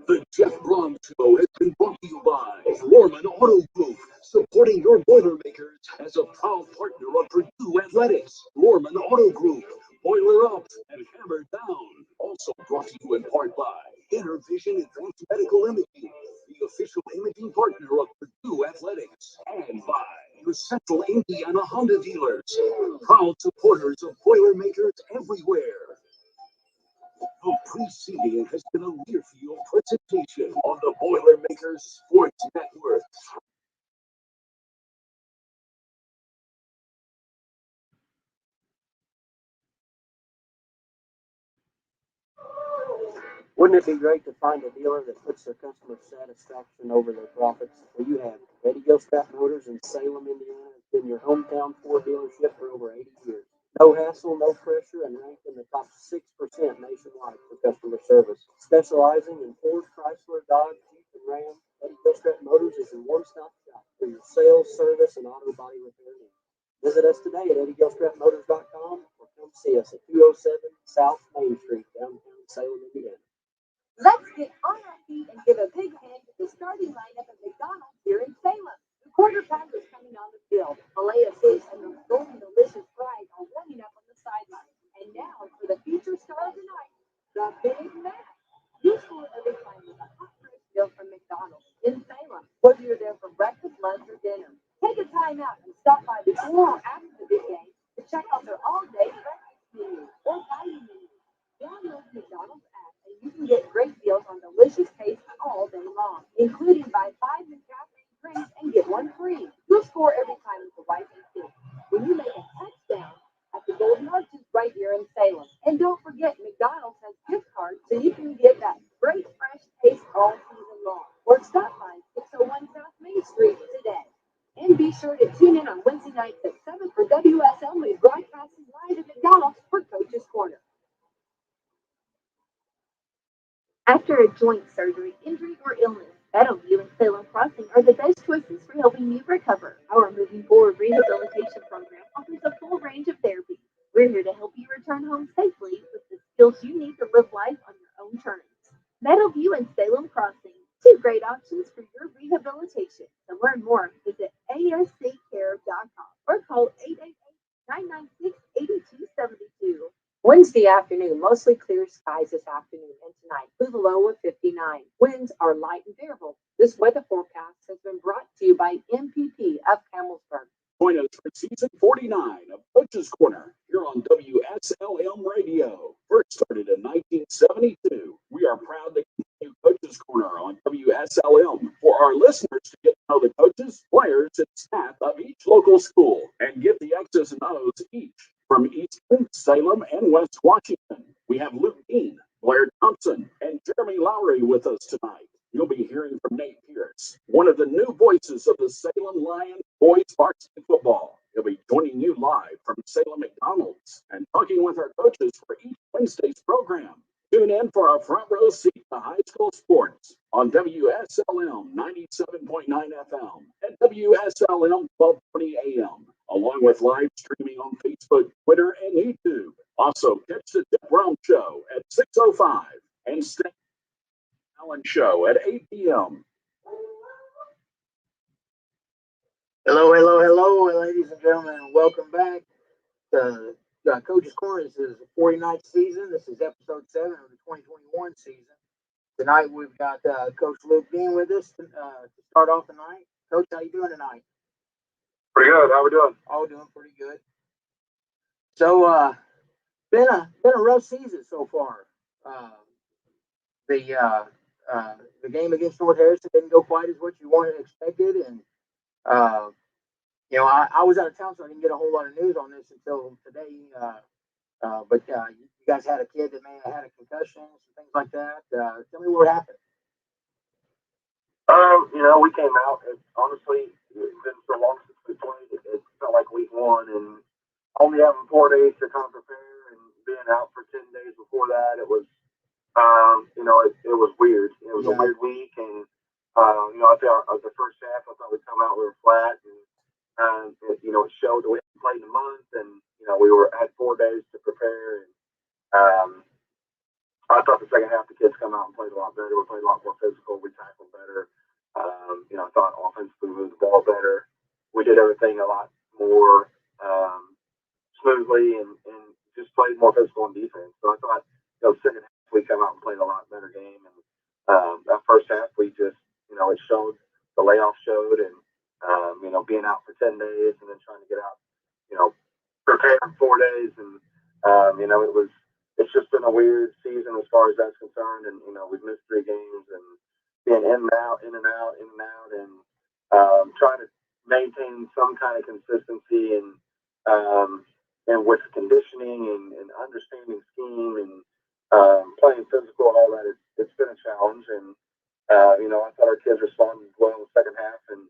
The Jeff Braun Show has been brought to you by Lorman Auto Group, supporting your Boilermakers as a proud partner of Purdue Athletics. Lorman Auto Group, boiler up and hammer down. Also brought to you in part by Intervision Advanced Medical Imaging, the official imaging partner of Purdue Athletics, and by your Central Indiana Honda dealers, proud supporters of Boilermakers everywhere. The preceding has been a Learfield presentation on the Boilermakers Sports Network. Wouldn't it be great to find a dealer that puts their customer satisfaction over their profits? Well, you have Eddie Gilstrap Motors in Salem, Indiana. It's been your hometown Ford dealership for over 80 years. No hassle, no pressure, and ranked in the top 6% nationwide for customer service. Specializing in Ford, Chrysler, Dodge, Jeep, and Ram, Eddie Gilstrap Motors is your one-stop shop for your sales, service, and auto body repair needs. Visit us today at EddieGilstrapMotors.com or come see us at 207 South Main Street, downtown Salem, Indiana. Let's get on our feet and give a big hand to the starting lineup at McDonald's here in Salem. The quarter pounder is coming on the field. Filet of fish and those golden delicious fries are warming up on the sideline. And now for the future star of the night, the Big Mac. You score every time with a hot fresh meal from McDonald's in Salem, whether you're there for breakfast, lunch, or dinner. Take a time out and stop by before or after the big game to check out their all-day breakfast menu or value menu. Download the McDonald's app and you can get great deals on delicious tastes all day long, including buy 5 McCafe drinks and get 1 free. You'll score every time with the wife and kids when you make a touchdown at the Golden Arches right here in Salem. And don't forget, McDonald's has gift cards so you can get that great fresh taste all season long. Or stop by 601 South Main Street today. And be sure to tune in on Wednesday nights at 7 for Wslm, broadcasting live at McDonald's for Coach's Corner. After a joint surgery, injury, or illness, Meadowview and Salem Crossing are the best choices for helping you recover. Our Moving Forward Rehabilitation Program offers a full range of therapy. We're here to help you return home safely with the skills you need to live life on your own terms. Meadowview and Salem Crossing, 2 great options for your rehabilitation. To learn more, visit asccare.com or call 888-996-8272. Wednesday afternoon, mostly clear skies this afternoon and tonight with a low of 59. Winds are light and variable. This weather forecast has been brought to you by MPP of Campbellsburg. Join us for season 49 of Coach's Corner here on WSLM Radio. First started in 1972. We are proud to continue Coach's Corner on WSLM for our listeners to get to know the coaches, players, and staff of each local school and get the X's and O's each from Eastern, Salem, and West Washington. We have Luke Dean, Blair Thompson, and Jeremy Lowry with us tonight. You'll be hearing from Nate Pierce, one of the new voices of the Salem Lions boys varsity football. He'll be joining you live from Salem McDonald's and talking with our coaches for each Wednesday's program. Tune in for our front row seat to high school sports on WSLM 97.9 FM and WSLM 1220 AM, along with live streaming on Facebook, Twitter, and YouTube. Also, catch the Jeff Brown Show at 6:05 and stay Allen Show at 8 p.m. Hello, ladies and gentlemen, and welcome back to Coach's Corner. This is the 49th season. This is episode 7 of the 2021 season. Tonight we've got Coach Luke Dean with us to start off the night. Coach, how you doing tonight? Pretty good. How we doing? All doing pretty good. So, been a rough season so far. the game against North Harrison didn't go quite as what you wanted expected, and I was out of town, so I didn't get a whole lot of news on this until today. But you guys had a kid that may have had a concussion, some things like that. Tell me what happened. We came out. Honestly, it's been so long since we played. It felt like week one, and only having 4 days to kind of prepare and being out for 10 days before that, it was, it was weird. It was a weird week, and I thought the first half, I thought we'd come out, we were flat, and it showed that we hadn't played in a month, and we had 4 days to prepare, and I thought the second half the kids come out and played a lot better. We played a lot more physical. We tackled better. I thought offensively we moved the ball better. We did everything a lot more smoothly and just played more physical on defense. So I thought, second half we come out and played a lot better game. And that first half we just, it showed, the layoff showed, and being out for 10 days and then trying to get out, prepare in 4 days, and it's just been a weird season as far as that's concerned. And we've missed 3 games and being in and out, and trying to maintain some kind of consistency and with conditioning and understanding scheme and playing physical and all that. It's been a challenge, and I thought our kids responded well in the second half and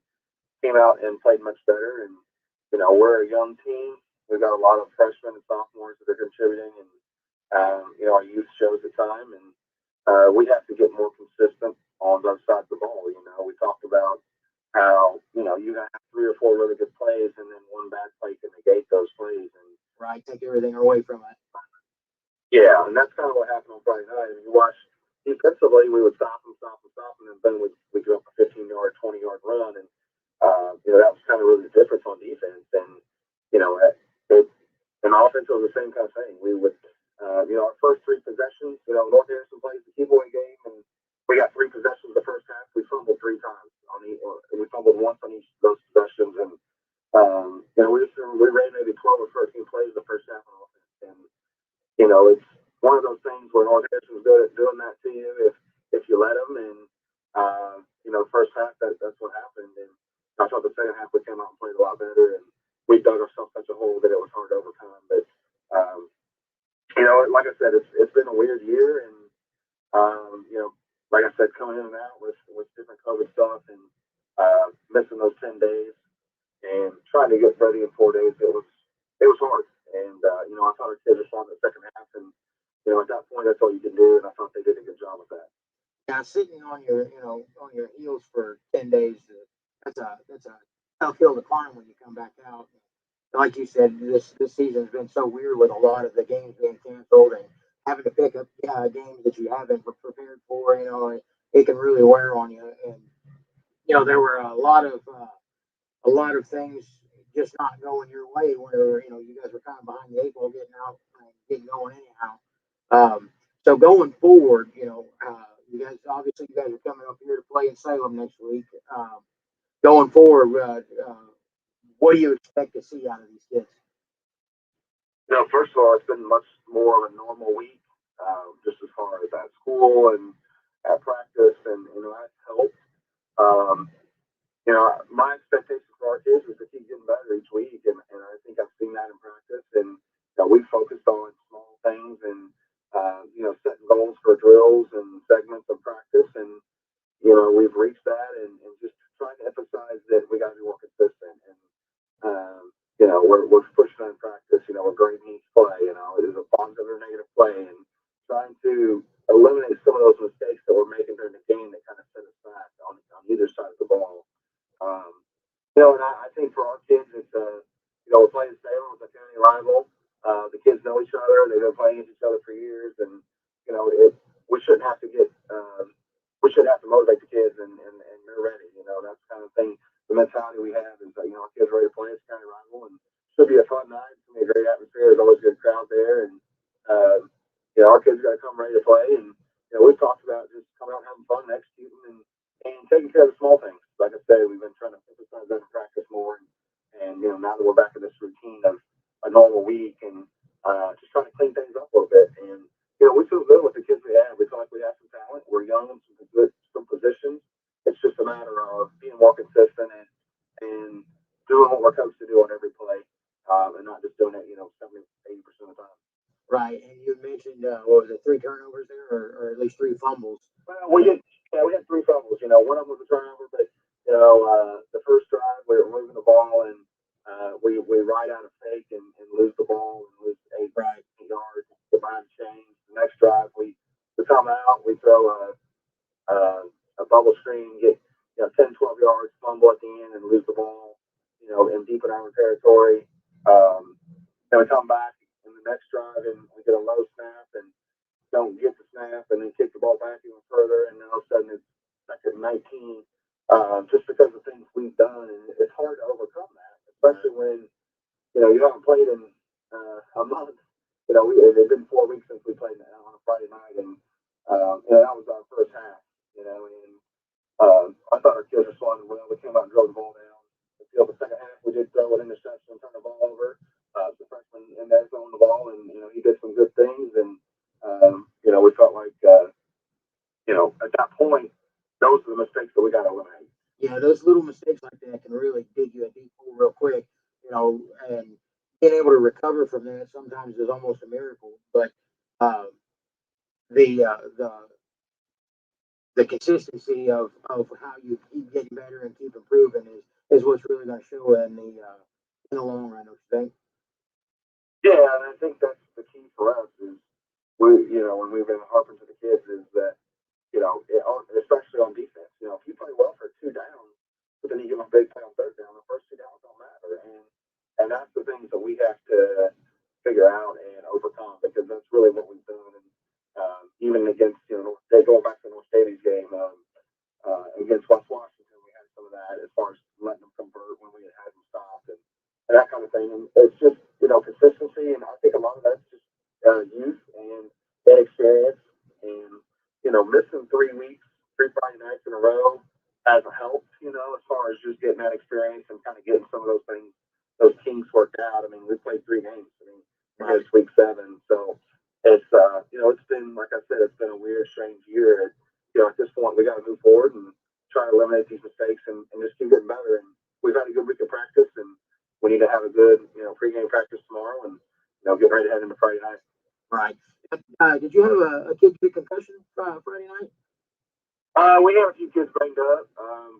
came out and played much better. And we're a young team. We've got a lot of freshmen and sophomores that are contributing, and our youth shows the time, and we have to get more consistent on both sides of the ball. We talked about how you have 3 or 4 really good plays, and then one bad play can negate those plays, and take everything away from it. Yeah, and that's kind of what happened on Friday night. And you watch defensively, we would stop, and then we'd go up a 15-yard, 20-yard run, and that was kind of really the difference on defense. And and offense was the same kind of thing. We would, our first 3 possessions, North Harrison plays the keyboard game, and we got 3 possessions the first half. We fumbled 3 times we fumbled once on each of those possessions, and we ran maybe 12 or 13 plays the first half on offense. And it's one of those things where North Harrison's good at doing that to you if you let them. And first half that's what happened. And I thought the second half we came out and played a lot better, and we dug ourselves such a hole that it was hard to overcome. But like I said, it's been a weird year, and like I said, coming in and out with different COVID stuff, and missing those 10 days and trying to get ready in 4 days, it was hard. And I thought our kids responded in the second half, and at that point that's all you can do, and I thought they did a good job with that. Yeah, sitting on your heels for 10 days, that's a tough hill to climb when you come back out. Like you said, this season's been so weird with a lot of the games being canceled and having to pick up games that you haven't prepared for. It can really wear on you. And there were a lot of things just not going your way, where you guys were kind of behind the 8 ball, getting out and getting going anyhow. So going forward, you guys are coming up here to play in Salem next week. Going forward, what do you expect to see out of these kids? First of all, it's been much more of a normal week, just as far as at school and at practice, and that's helped. My expectation for our kids is to keep getting better each week, and I think I've seen that in practice. And we focused on small things and setting goals for drills and segments of practice, and we've reached that, and just trying to emphasize that we got to be more consistent. And we're pushing on practice. We're grading each play. There's a positive or negative play, and trying to eliminate some of those mistakes that we're making during the game that kind of set us back on either side of the ball. And I think for our kids, it's we're playing Salem, it's a county rival. The kids know each other. They've been playing against each other for years, and we shouldn't have to we shouldn't have to motivate the kids, and they're ready. That's the kind of thing. The mentality we have is that our kids are ready to play. It's a county rival, and it should be a fun night. It's gonna be a great atmosphere. There's always a good crowd there, and our kids got to come ready to play. And we've talked about just coming out and having fun, and executing, and taking care of the small things. Like I say, we've been trying to emphasize that in practice more, and now that we're back in this routine of a normal week, and just trying to clean things up a little bit. And we feel good with the kids we have. We feel like we have some talent. We're young in some positions. It's just a matter of being more consistent and doing what we're coached to do on every play, and not just doing it, 70, 80% of the time. Right, and you mentioned what was it, 3 turnovers there, or at least 3 fumbles. Well, we had 3 fumbles. One of them was a turnover, but the first drive we were moving the ball and we ride out a fake and lose the ball and lose 8 yards, get behind the chains. The next drive we come out, we throw a bubble screen, get 10, 12 yards, fumble at the end, and lose the ball, in deep in our territory. Then we come back in the next drive and we get a low snap and don't get the snap and then kick the ball back even further, and then all of a sudden it's second 19, just because of things we've done, and it's hard to overcome that, especially when you haven't played in a month. It's been 4 weeks since we played on a Friday night, and that was our first half. And I thought our kids responded well. We came out and drove the ball down the field. The second half, we did throw an interception and turn the ball over. The freshman in there throwing the ball, and he did some good things, and we felt like at that point, those are the mistakes that we got to eliminate. Yeah, those little mistakes like that can really dig you a deep hole real quick, and being able to recover from that sometimes is almost a miracle. But the consistency of how you keep getting better and keep improving is what's really going to show in the long run, don't you think? Yeah, and I think that's the key for us is when we've been harping to the kids is that especially on defense, if you play well for 2 downs, but then you give them a big play on 3rd down, the first 2 downs don't matter, and that's the things that we have to figure out and overcome, because that's really what we've done. And even against going back to the North Davies game against West Washington, we had some of that as far as letting them convert when we had them stopped and that kind of thing. And it's just consistency, and I think a lot of that's just youth and inexperience, and missing 3 weeks, 3 Friday nights in a row hasn't helped. As far as just getting that experience and kind of getting some of those things, those kinks worked out. I mean, we played 3 games. It's week 7, so it's it's been, like I said, it's been a weird, strange year. At this point, we got to move forward and try to eliminate these mistakes and just keep getting better. And we've had a good week of practice, and we need to have a good pregame practice tomorrow, and get ready to head into Friday night. Right. Did you have a kid get concussion Friday night? We have a few kids banged up,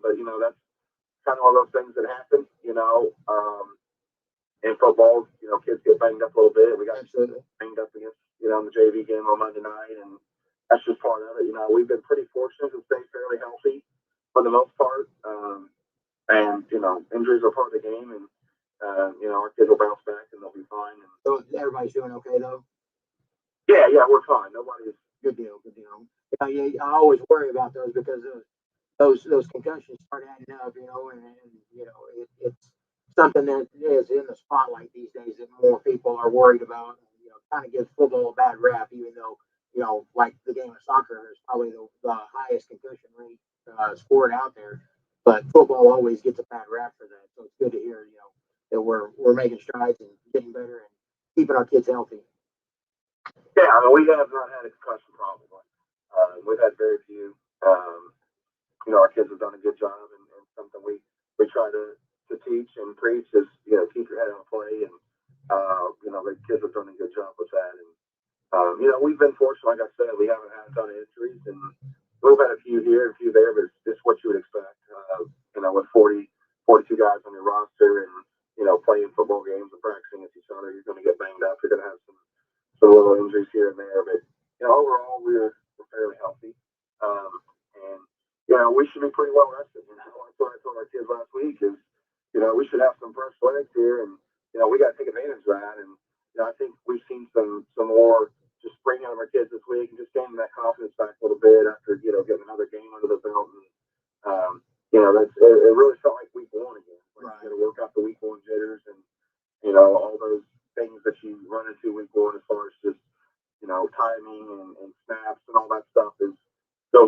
but that's kind of one of those things that happen. In football, kids get banged up a little bit. We got banged up against the JV game on Monday night, and that's just part of it. We've been pretty fortunate to stay fairly healthy for the most part, and injuries are part of the game, and our kids will bounce back and they'll be fine. And so everybody's doing okay though. Yeah, we're fine. Nobody's good deal. Yeah, I always worry about those because those concussions start adding up, and it's something that is in the spotlight these days that more people are worried about. Kind of gives football a bad rap, even though like the game of soccer is probably the highest concussion rate sport out there. But football always gets a bad rap for that, so it's good to hear that we're making strides and getting better and keeping our kids healthy. Yeah, we have not had a concussion problem. We've had very few. Our kids have done a good job, and something we try to teach and preach is, keep your head on play, and the kids have done a good job with that. And we've been fortunate, like I said, we haven't had a ton of injuries, and we've had a few here, a few there, but it's what you would expect. With 42 guys on your roster, and playing football games and practicing with each other, you're going to get banged up. You're going to have some little injuries here and there, but overall we're fairly healthy, and we should be pretty well rested. That's what I told our kids last week is we should have some fresh legs here, and we got to take advantage of that. And I think we've seen some more just spring out of our kids this week and just gaining that confidence back a little bit after getting another game under the belt. And it really felt like week 1 again. Like, you got to work out the week 1 jitters and all those things that you run into week 1 as far as just timing and snaps and all that stuff feels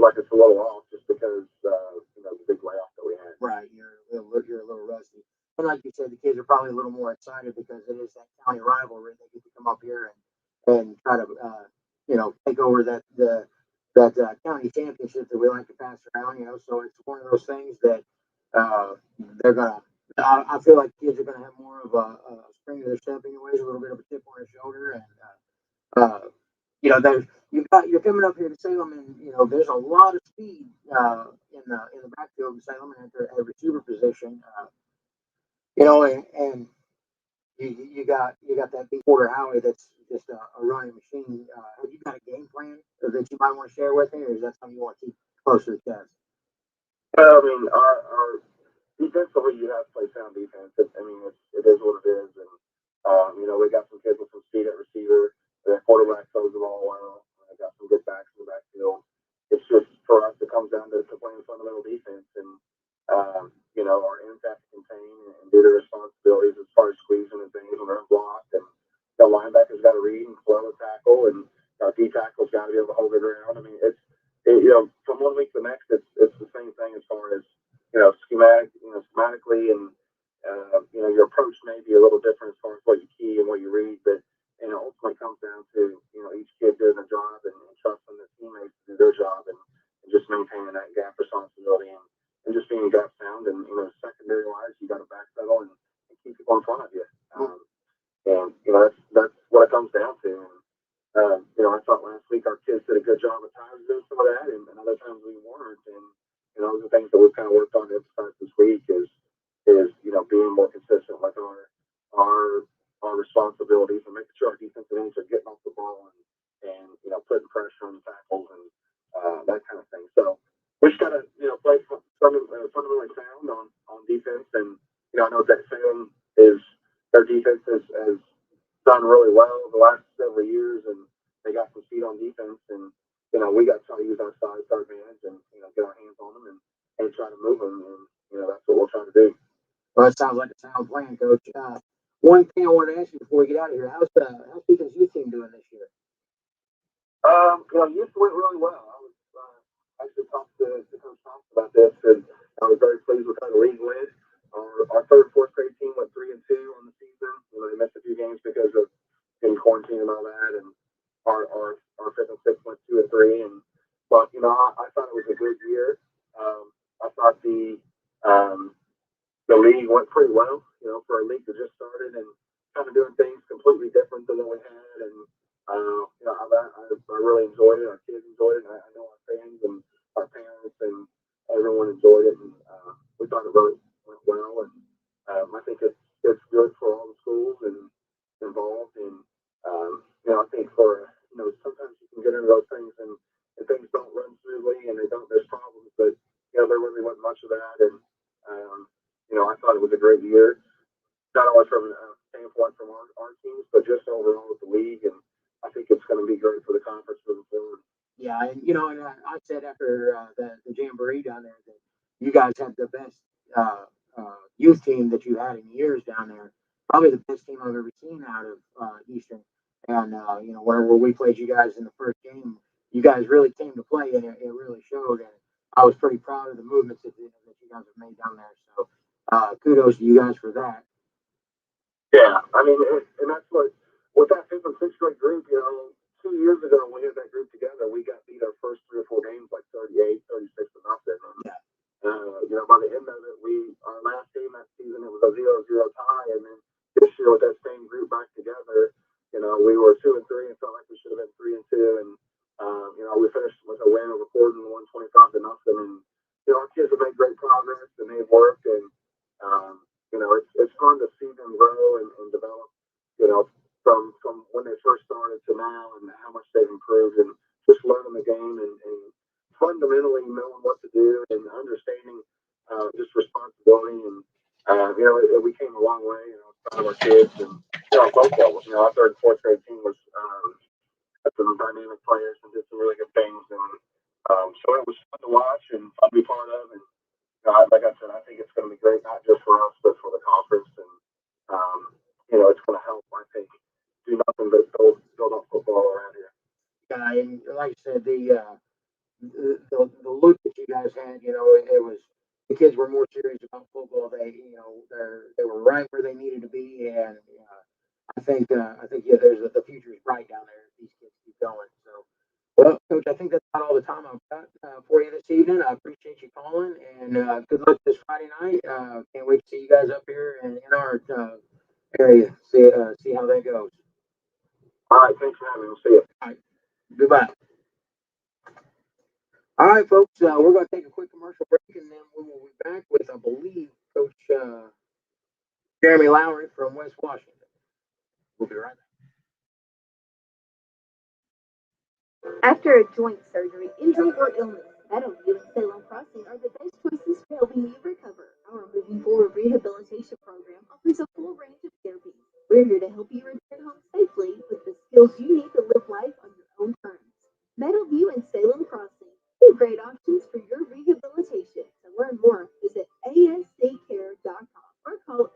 like it's a little off just because the big layoff that we had. Right, you're a little rusty, and like you said, the kids are probably a little more excited because it is that county rivalry. They get to come up here and try to take over that county championship that we like to pass around. So it's one of those things that they're gonna. I feel like kids are gonna have more of a spring to their step, anyways, a little bit of a chip on their shoulder, and there's you're coming up here to Salem, and there's a lot of speed in the backfield in Salem and at receiver position. And you got that big quarter Howie that's just a running machine. Have you got a game plan that you might want to share with me, or is that something you want to keep close to the chest? Well, I mean, our defensively, you have to play sound defense. It is what it is, and we got some kids with some speed at receiver. The quarterback throws the ball well. I got some good backs in the backfield. It's just for us, it comes down to playing fundamental defense, and our ends have to contain and do their responsibilities as far as squeezing and things when they're blocked, and the linebackers got to read and flow and tackle, and our D tackle's got to be able to hold it around. I mean, from one week to the next, it's the same thing as far as schematically, and your approach may be a little different as far as what you key and what you read, but ultimately comes down to each kid doing their job and trusting the teammates to do their job, and just maintaining that gap responsibility, and just being gap sound, and secondary wise, you got to backpedal and keep people in front of you, and that's what it comes down to. And I thought last week our kids did a good job at times doing some of that, and other times we weren't. And those are things that we've kind of worked on to emphasize this week is being more consistent with our responsibilities and making sure our defensive ends are getting off the ball and putting pressure on the tackles and that kind of thing. So we just gotta play fundamentally sound on defense, and I know that Salem is their defense has done really well the last several years, and they got some speed on defense, and we got to try to use our size to our advantage, and get our hands on them and try to move them, and that's what we'll try to do. Well, that sounds like a sound plan, Coach. One thing I wanted to ask you before we get out of here: how's Beacon's youth team doing this year? Youth went really well. I was actually talked to Coach Thompson about this, and I was very pleased with how the league went. Our third, fourth grade team went 3-2 on the season. They missed a few games because of in quarantine and all that, and our fifth and sixth went 2-3. But I thought it was a good year. I thought the league went pretty well. For a league that just started and kind of doing things completely different than what we had, and I really enjoyed it. Our kids enjoyed it. I know our fans and our parents and everyone enjoyed it, and we thought it really went well. And I think it's good for all the schools and involved. And I think for sometimes you can get into those things and things don't run smoothly and there's problems, but there really wasn't much of that. And I thought it was a great year, not only from a standpoint from our teams, but just overall with the league. And I think it's going to be great for the conference moving forward. Yeah, and I said after the jamboree down there that you guys have the best youth team that you had in years down there. Probably the best team I've ever seen out of Eastern. And whenever we played you guys in the first game, you guys really came to play, and it really showed. And I was pretty proud of the movements that you guys have made down there. So kudos to you guys for that. Yeah, I mean, and that's what with that fifth and sixth grade group. 2 years ago when we had that group together, we got beat our first 3 or 4 games like 38, 36 to nothing. And, by the end of it, our last game that season, it was a 0-0 tie. And then this year with that same group back together, we were 2-3 and felt like we should have been 3-2. And, we finished with a win over Gordon, 125 to nothing. And, our kids have made great progress and they've worked. And, it's fun to see them grow and develop, from when they first started to now, and how much they've improved, and just learning the game and fundamentally knowing what to do and understanding just responsibility. And we came a long way. Proud of our kids, and both levels. Our third and fourth grade team was had some dynamic players and did some really good things, and so it was fun to watch and fun to be part of. And like I said, I think it's going to be great, not just for us, but for the conference. And it's going to help, I think, do nothing but build up football around here. Yeah, and like I said, the look that you guys had, it was the kids were more serious about football. They were right where they needed to be, and I think the future is bright down there if these kids keep going. So Well, Coach, I think that's about all the time I've got for you this evening. I appreciate you calling, and good luck this Friday night. Can't wait to see you guys up here in our area. See how that goes. All right, thanks for having me. We'll see you. All right, goodbye. All right, folks, we're going to take a quick commercial break, and then we will be back with, I believe, Coach Jeremy Lowry from West Washington. We'll be right back. After a joint surgery, injury, or illness, Meadowview and Salem Crossing are the best choices for helping you recover. Our Moving Forward rehabilitation program offers a full range of therapies. We're here to help you return home safely with the skills you need to live life on your own terms. Meadowview and Salem Crossing, two great options for your rehabilitation. To learn more, visit asccare.com or call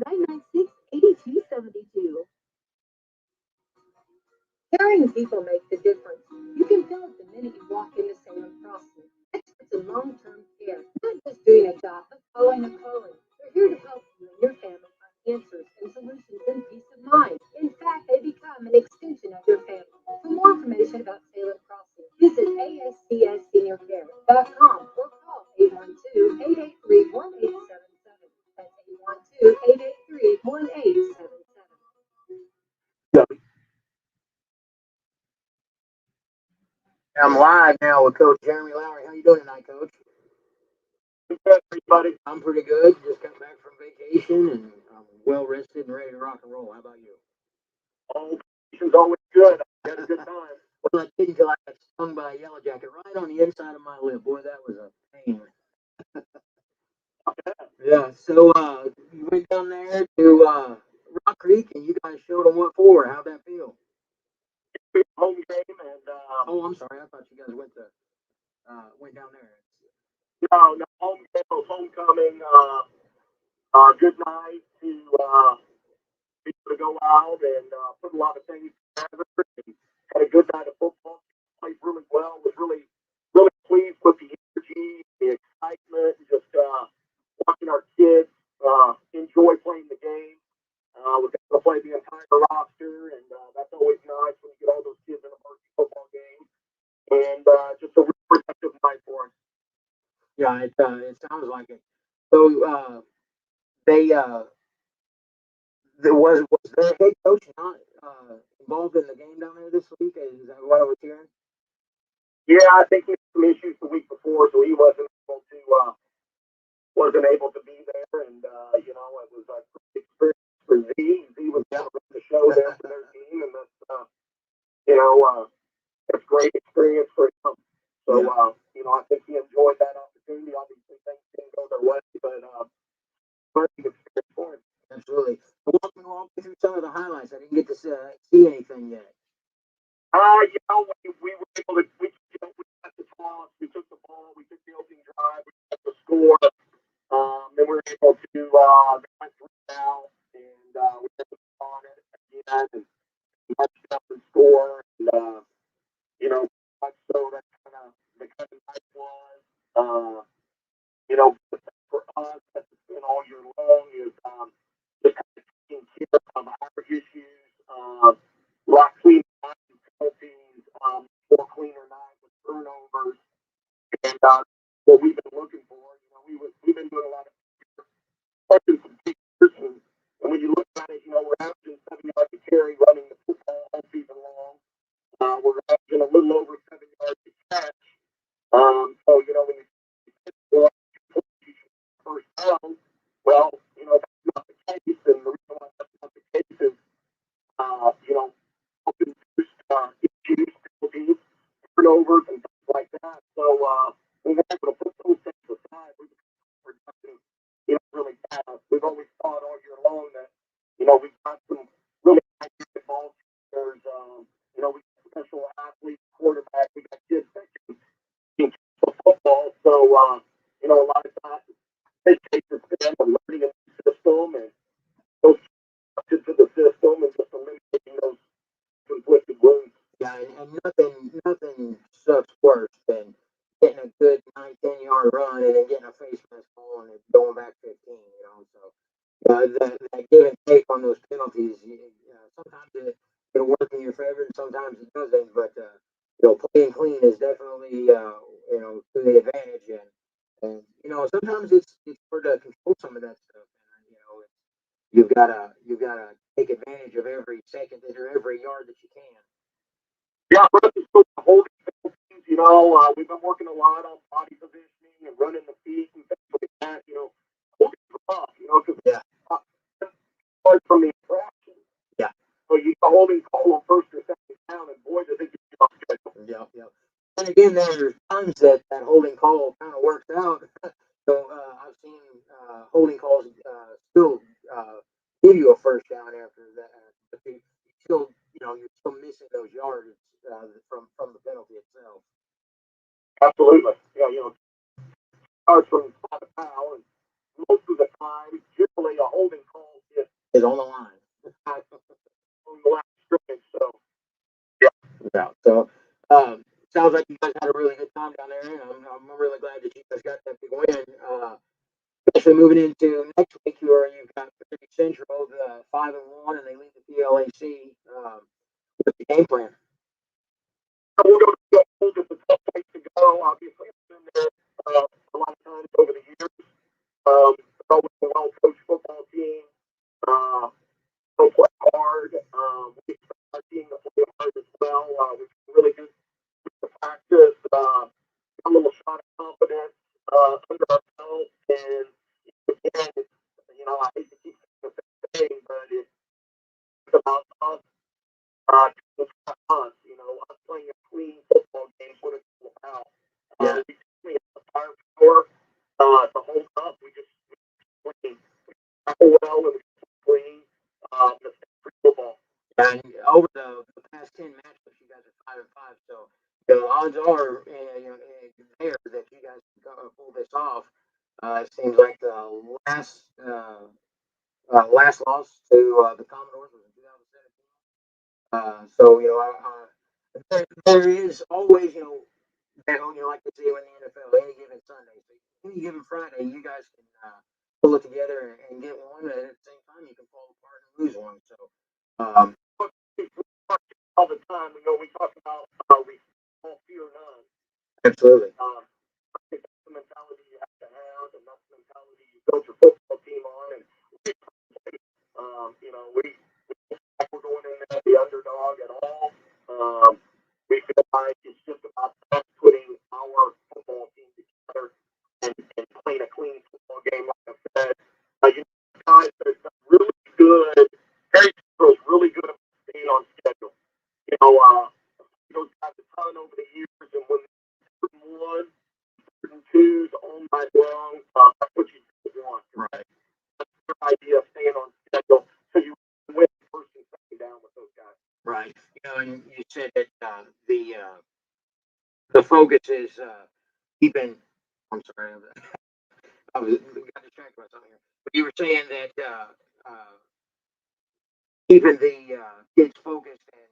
888-996-8272. Caring people make the difference. You can feel it the minute you walk into Salem Crossing. Experts in long-term care, not just doing a job, but following a calling. They're here to help you and your family find answers and solutions and peace of mind. In fact, they become an extension of your family. For more information about Salem Crossing, visit ascsseniorcare.com or call 812-883-1877. That's 812-883-1877. I'm live now with Coach Jeremy Lowry. How you doing tonight, Coach? Good, everybody. I'm pretty good. Just got back from vacation and I'm well rested and ready to rock and roll. How about you? Oh, vacation's always good. I had a good time. Well, I did until I got stung by a yellow jacket right on the inside of my lip. Boy, that was a pain. Yeah. So you went down there to Rock Creek and you guys showed them what for. How'd that feel? Home game and Oh, I'm sorry. I thought you guys went down there. no, home game, homecoming. Good night to be able to go out and put a lot of things together. And had a good night of football. Played really well. Was really pleased with the energy, the excitement, and just watching our kids enjoy playing the game. Was able to play the entire roster, and that's always nice when you get all those kids in a varsity football game. And just a really productive night for us. Yeah, it sounds like it. So they there was their head coach not involved in the game down there this week? Is that what I was hearing? Yeah, I think he had some issues the week before, so he wasn't able to be there. And you know, it was a great experience for Z. Z was able to run the show there for their team, and that's you know, it's a great experience for him. So you know, I think he enjoyed that opportunity. Obviously, things didn't go their way, but learning experience for him. Absolutely. Walk me through some of the highlights. I didn't get to see anything yet. You know, we were able to, we got the toss, we took the ball, we took the opening drive, we got the score. Then we were able to, they went through now, and we got the ball on it again, and marched up and score. And, you know, so that's the kind of night was, you know, for us, that's been all year long is just kind of taking care of our issues, rock cleaning penalties, more cleaner night with turnovers, and what we've been looking for. You know, we've been doing a lot of touching some pictures, and when you look at it, you know, we're averaging 7 yards to carry running the football all season long. We're averaging a little over 7 yards to catch. So you know, when you first down, well, you know, that's not the case, and the reason why that's not the case is, you know, open issues, penalties, turnovers, and things like that. So we were able to put those things aside. We were productive, you know, really fast. We've always thought all year long that, you know, we've got some really high ball players. You know, we got special athletes, quarterbacks. We got kids that can football. So, you know, a lot of times it takes them learning a new system and those to the system and just eliminating those conflicting wounds. Yeah, and nothing sucks worse than getting a good 9-10 yard run and then getting a face mask on and going back 15. You know, so that give and take on those penalties. Sometimes it'll work in your favor, and sometimes it doesn't. But gotta take advantage of every second or every yard that you can. Yeah, for us, it's still the holding things, we've been working a lot on body positioning and running the feet and things like that, holding rough, because Yeah. apart from the infraction. Yeah. So you got holding call on first or second down, and boy, does it get you off schedule. Yeah. And again, there's times that holding call kind of works out. So I've seen holding calls still give you a first down after that, but you still, you're still missing those yards from the penalty itself. Absolutely. Yeah, starts from top of foul, and most of the time, generally a holding call is on the line. on the last scrimmage. So Yeah. So sounds like you guys had a really good time down there, and I'm really glad that you guys got that big win. Especially moving into next week, where you've got Pacific Central, 5-1, and they lead the PLAC. What's the game plan? we're going to go hold at the tough place to go. Obviously, it's been there a lot of times over the years. It's always a well-coached football team. They'll play hard. We expect our team to play hard as well. We've been really good with the practice. A little shot of confidence under our belt, and again, I hate to keep saying the same thing, but it's about us. It's not us, us playing a clean football game, what it's all about. Yeah. We definitely have the firepower to hold up. We just clean. We tackle well and we clean. Mistake-free football. And over the past 10 matchups, you guys are 5-5. So the odds are, there that you guys can pull this off. It seems like the last loss to the Commodores was in 2017. So there is always that like they say in the NFL, any given Sunday, so any given Friday, you guys can pull it together and get one, and at the same time, you can fall apart and lose one. So All the time, we talk about we all fear none. absolutely. I think that's the mentality you have to have, and that's the mentality you build your football team on. And we we're going in there the underdog at all. We feel like it's just about us putting our football team together and playing a clean football game, like I said. Guys that are really good. Harry Stroh's really good at staying on schedule. Those guys a ton over the years, and when they're 1, 2s all night long, that's what you want. Right. That's your idea of staying on schedule, so you win first and second down with those guys. Right. And you said that the focus is keeping. I'm sorry, I was got distracted by something here. But you were saying that keeping the kids focused and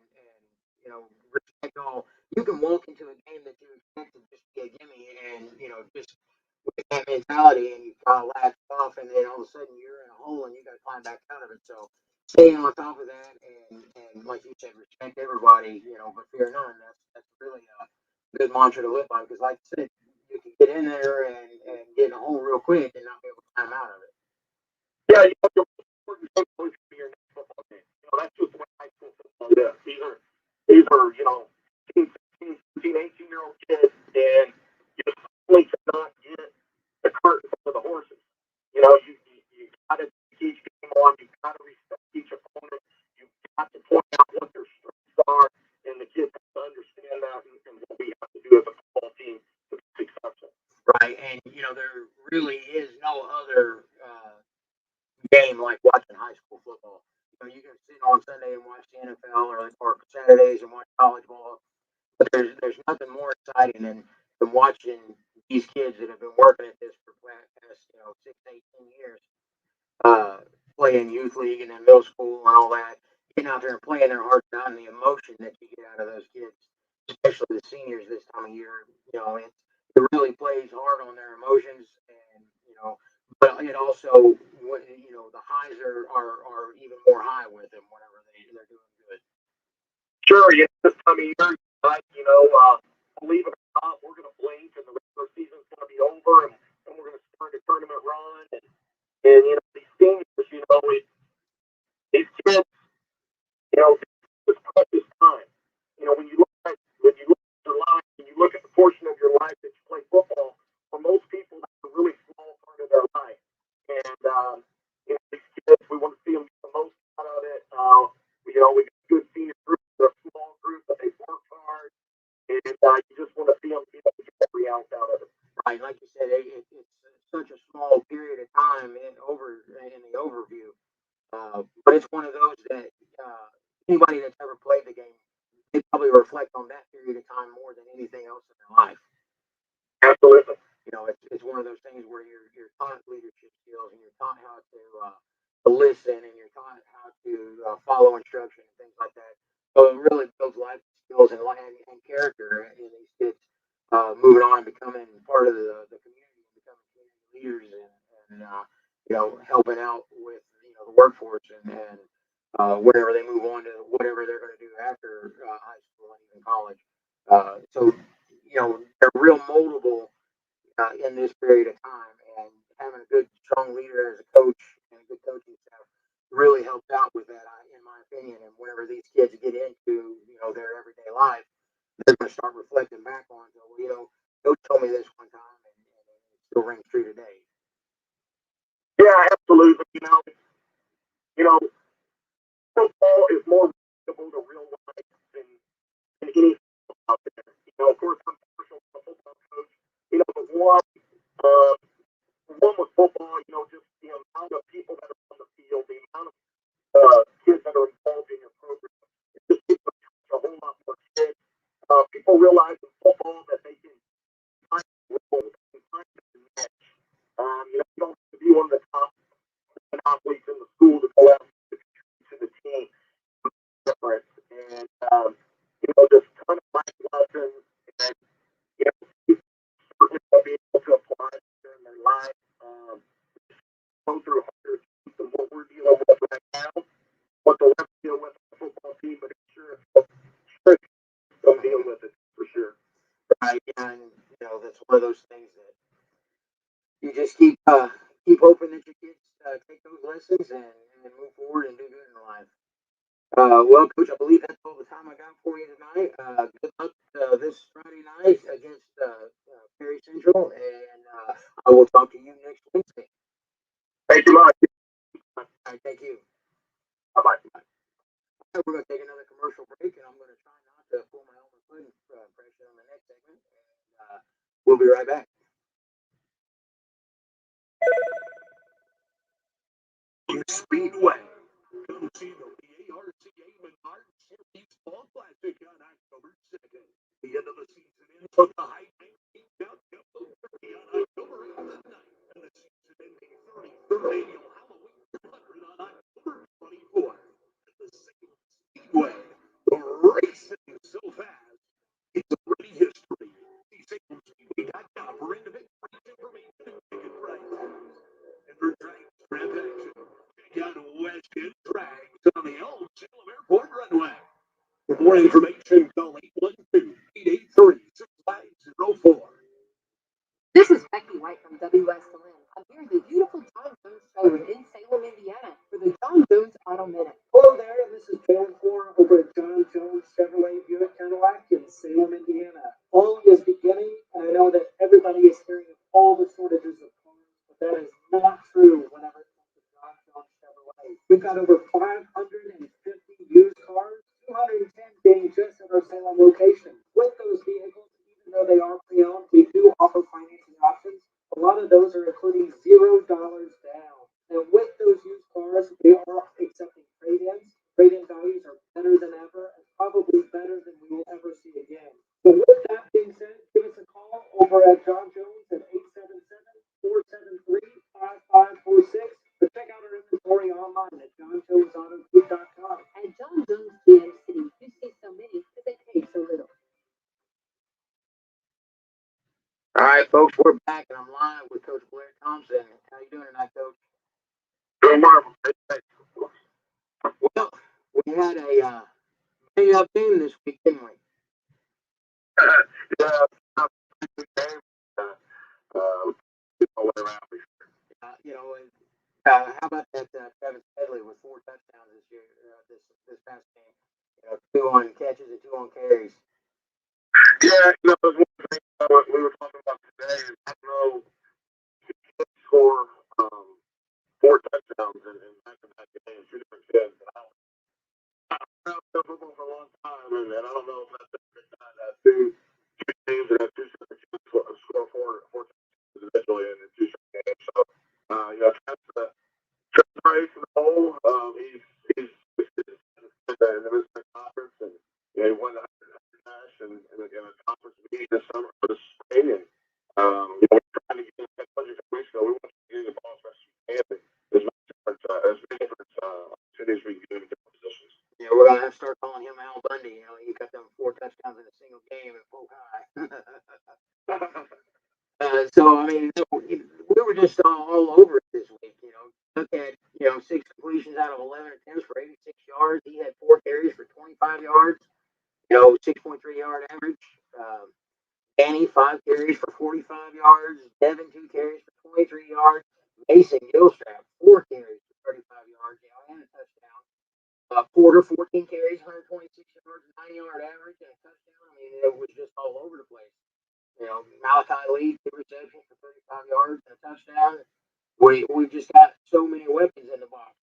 respect all. You can walk into a game that you expect to just be a gimme, and just with that mentality, and you kind of laugh off, and then all of a sudden you're in a hole, and you got to climb back out of it. So staying on top of that, and like you said, respect everybody, but fear none. That's really a good mantra to live by, because, like I said, you can get in there and get in a hole real quick and not be able to climb out of it. Yeah, your important thing is to be your next football game. That's just what high school football is. These are 16, 17, 18-year-old kids, and you just simply cannot get the cart in front of the horses. You got to take each game on. You got to respect each opponent. You got to point out what their strengths are, and the kids have to understand that and what we have to do as a football team to be successful. Right, and there really is no other game like watching high school football. You can sit on Sunday and watch the NFL, or Saturdays and watch college ball, but there's nothing more exciting than watching these kids that have been working at this for the past 6 to 18 years, playing youth league and then middle school and all that, getting out there and playing their hearts out, and the emotion that you get out of those kids, especially the seniors this time of year. It really plays hard on their emotions, and but it also, the highs are even more high with them whenever they're doing good. Sure, this time of year, believe it or not, we're going to blink and the regular season's going to be over, and we're going to start a tournament run. And these seniors, know, it's precious time. You know, when you look at your life, when you look at the portion of your life that you play football, for most people, that's a really small part of their life. And you know, these kids, we want to see them get the most out of it. You know, we got good senior group, they're a small group, but they work hard, and you just want to see them be able to get every ounce out of it. Right, like you said, it's such a small period of time in the overview. But it's one of those that anybody that's ever played the game, they probably reflect on that period of time more than anything else in their life. Absolutely. You know, it's one of those things where you're taught leadership skills and you're taught how to listen and you're taught how to follow instruction and things like that. So it really builds life skills and character in these kids moving on and becoming part of the community, becoming community leaders and you know, helping out with the workforce and whenever they move on to whatever they're going to do after high school and even college. So you know, they're real moldable in this period of time, and having a good, strong leader as a coach and a good coaching staff really helps out with that, in my opinion. And whenever these kids get into their everyday life, they're going to start reflecting back on, well, coach told me this one time, and it still rings true today. Yeah, absolutely. You know, football is more relatable to real life than anything out there. You know, of course, I'm a professional football coach. You know, uh, the one with football, you know, just the amount of people that are on the field, the amount of kids that are involved in your program, it just gets to touch a whole lot more kids. People realize in football that they can find roles, they can find their niche. You know, you don't have to be one of the top athletes in the school to go out to the team. Different. And, you know, there's a ton of life lessons and, you know, people certainly will be able to apply during their life. Go through harder things than what we're dealing with right now, what the left deal with the football team, but I'm sure they'll deal with it for sure. Right, and that's one of those things that you just keep hoping that your kids take those lessons and move forward and do good in life. Well, Coach, I believe that's all the time I got for you tonight. Good luck this Friday night against Perry Central, and I will talk to you next Wednesday. Thank you much. All right, thank you. Bye-bye. We're going to take another commercial break, and I'm going to try not to pull my own foot pressure on the next segment, and we'll be right back. Speedway. Come see the ARCA Menard Series Fall Classic on October 2nd. The end of the season ends with the high 19 down Jumbo Turkey on October 8th and the season ending 33rd annual Halloween 100 on October 24th. At the same Speedway, the racing so fast, it's already history. See SalemSpeedway.com for individual race information and ticket prices. And for drag strip action, check out West End Drags on the old Salem Airport runway. For more information, call 812-883-6504. This is Becky White from Wslm. I'm here at the beautiful John Jones showroom in Salem, Indiana, for the John Jones Auto Minute. Hello there, this is John Ford over at John Jones Chevrolet Buick Cadillac in Salem, Indiana. Fall is beginning, and I know that everybody is hearing of all the shortages of cars, but that is not true whenever it comes to John Jones Chevrolet. We've got over 550 used cars, 210 being just at our Salem location. With those vehicles, even though they are pre-owned, we do offer financing options. A lot of those are including $0 down. And with those used cars, we are accepting trade-ins. Trade-in values are better than ever, and probably better than we will ever see again. So with that being said, give us a call over at John Jones at 877-473-5546. But check out our inventory online at johnjonesauto.com. At John Jones GMC, you see so many because they take so little. All right, folks, we're back, and I'm live with Coach Blair Thompson. How you doing tonight, Coach? Doing marvelous. Well, we had a made-up game this week, didn't we? Yeah, game. All the way around. You know, How about that Travis Headley with 4 touchdowns this year, this past game? 2 on catches and 2 on carries. Yeah, that was one thing we were talking about today. Is I don't know, he did score 4 touchdowns in back-to-back games, 2 different kids. And I've been football for a long time, and I don't know if that's a good time to have two teams that have 2 separate teams score four touchdowns individually in 2 separate games. So, Trent's race in the hole. He's in the Midwest Conference, and he won the 100 dash in a conference meeting this summer for the spring. And we're trying to get that budget a couple weeks ago. We want to get the ball as best as we can. There's many different opportunities we can do in different positions. Yeah, we're gonna have to start calling him Al Bundy. He got them 4 touchdowns in a single game at Polk High. So I mean, we were just all over it this week. Look at 6 completions out of 11 attempts for 86 yards. He had 4 carries for 25 yards. 6.3 yard average. Danny 5 carries for 45 yards. Devin 2 carries for 23 yards. Mason Gilstrap 4 carries for 35 yards. And a touchdown. Porter 14 carries, 126 yards, 90-yard average, and a touchdown. I mean, it was just all over the place. Malachi Lee 2 receptions for 35 yards and a touchdown. We've just got so many weapons in the box.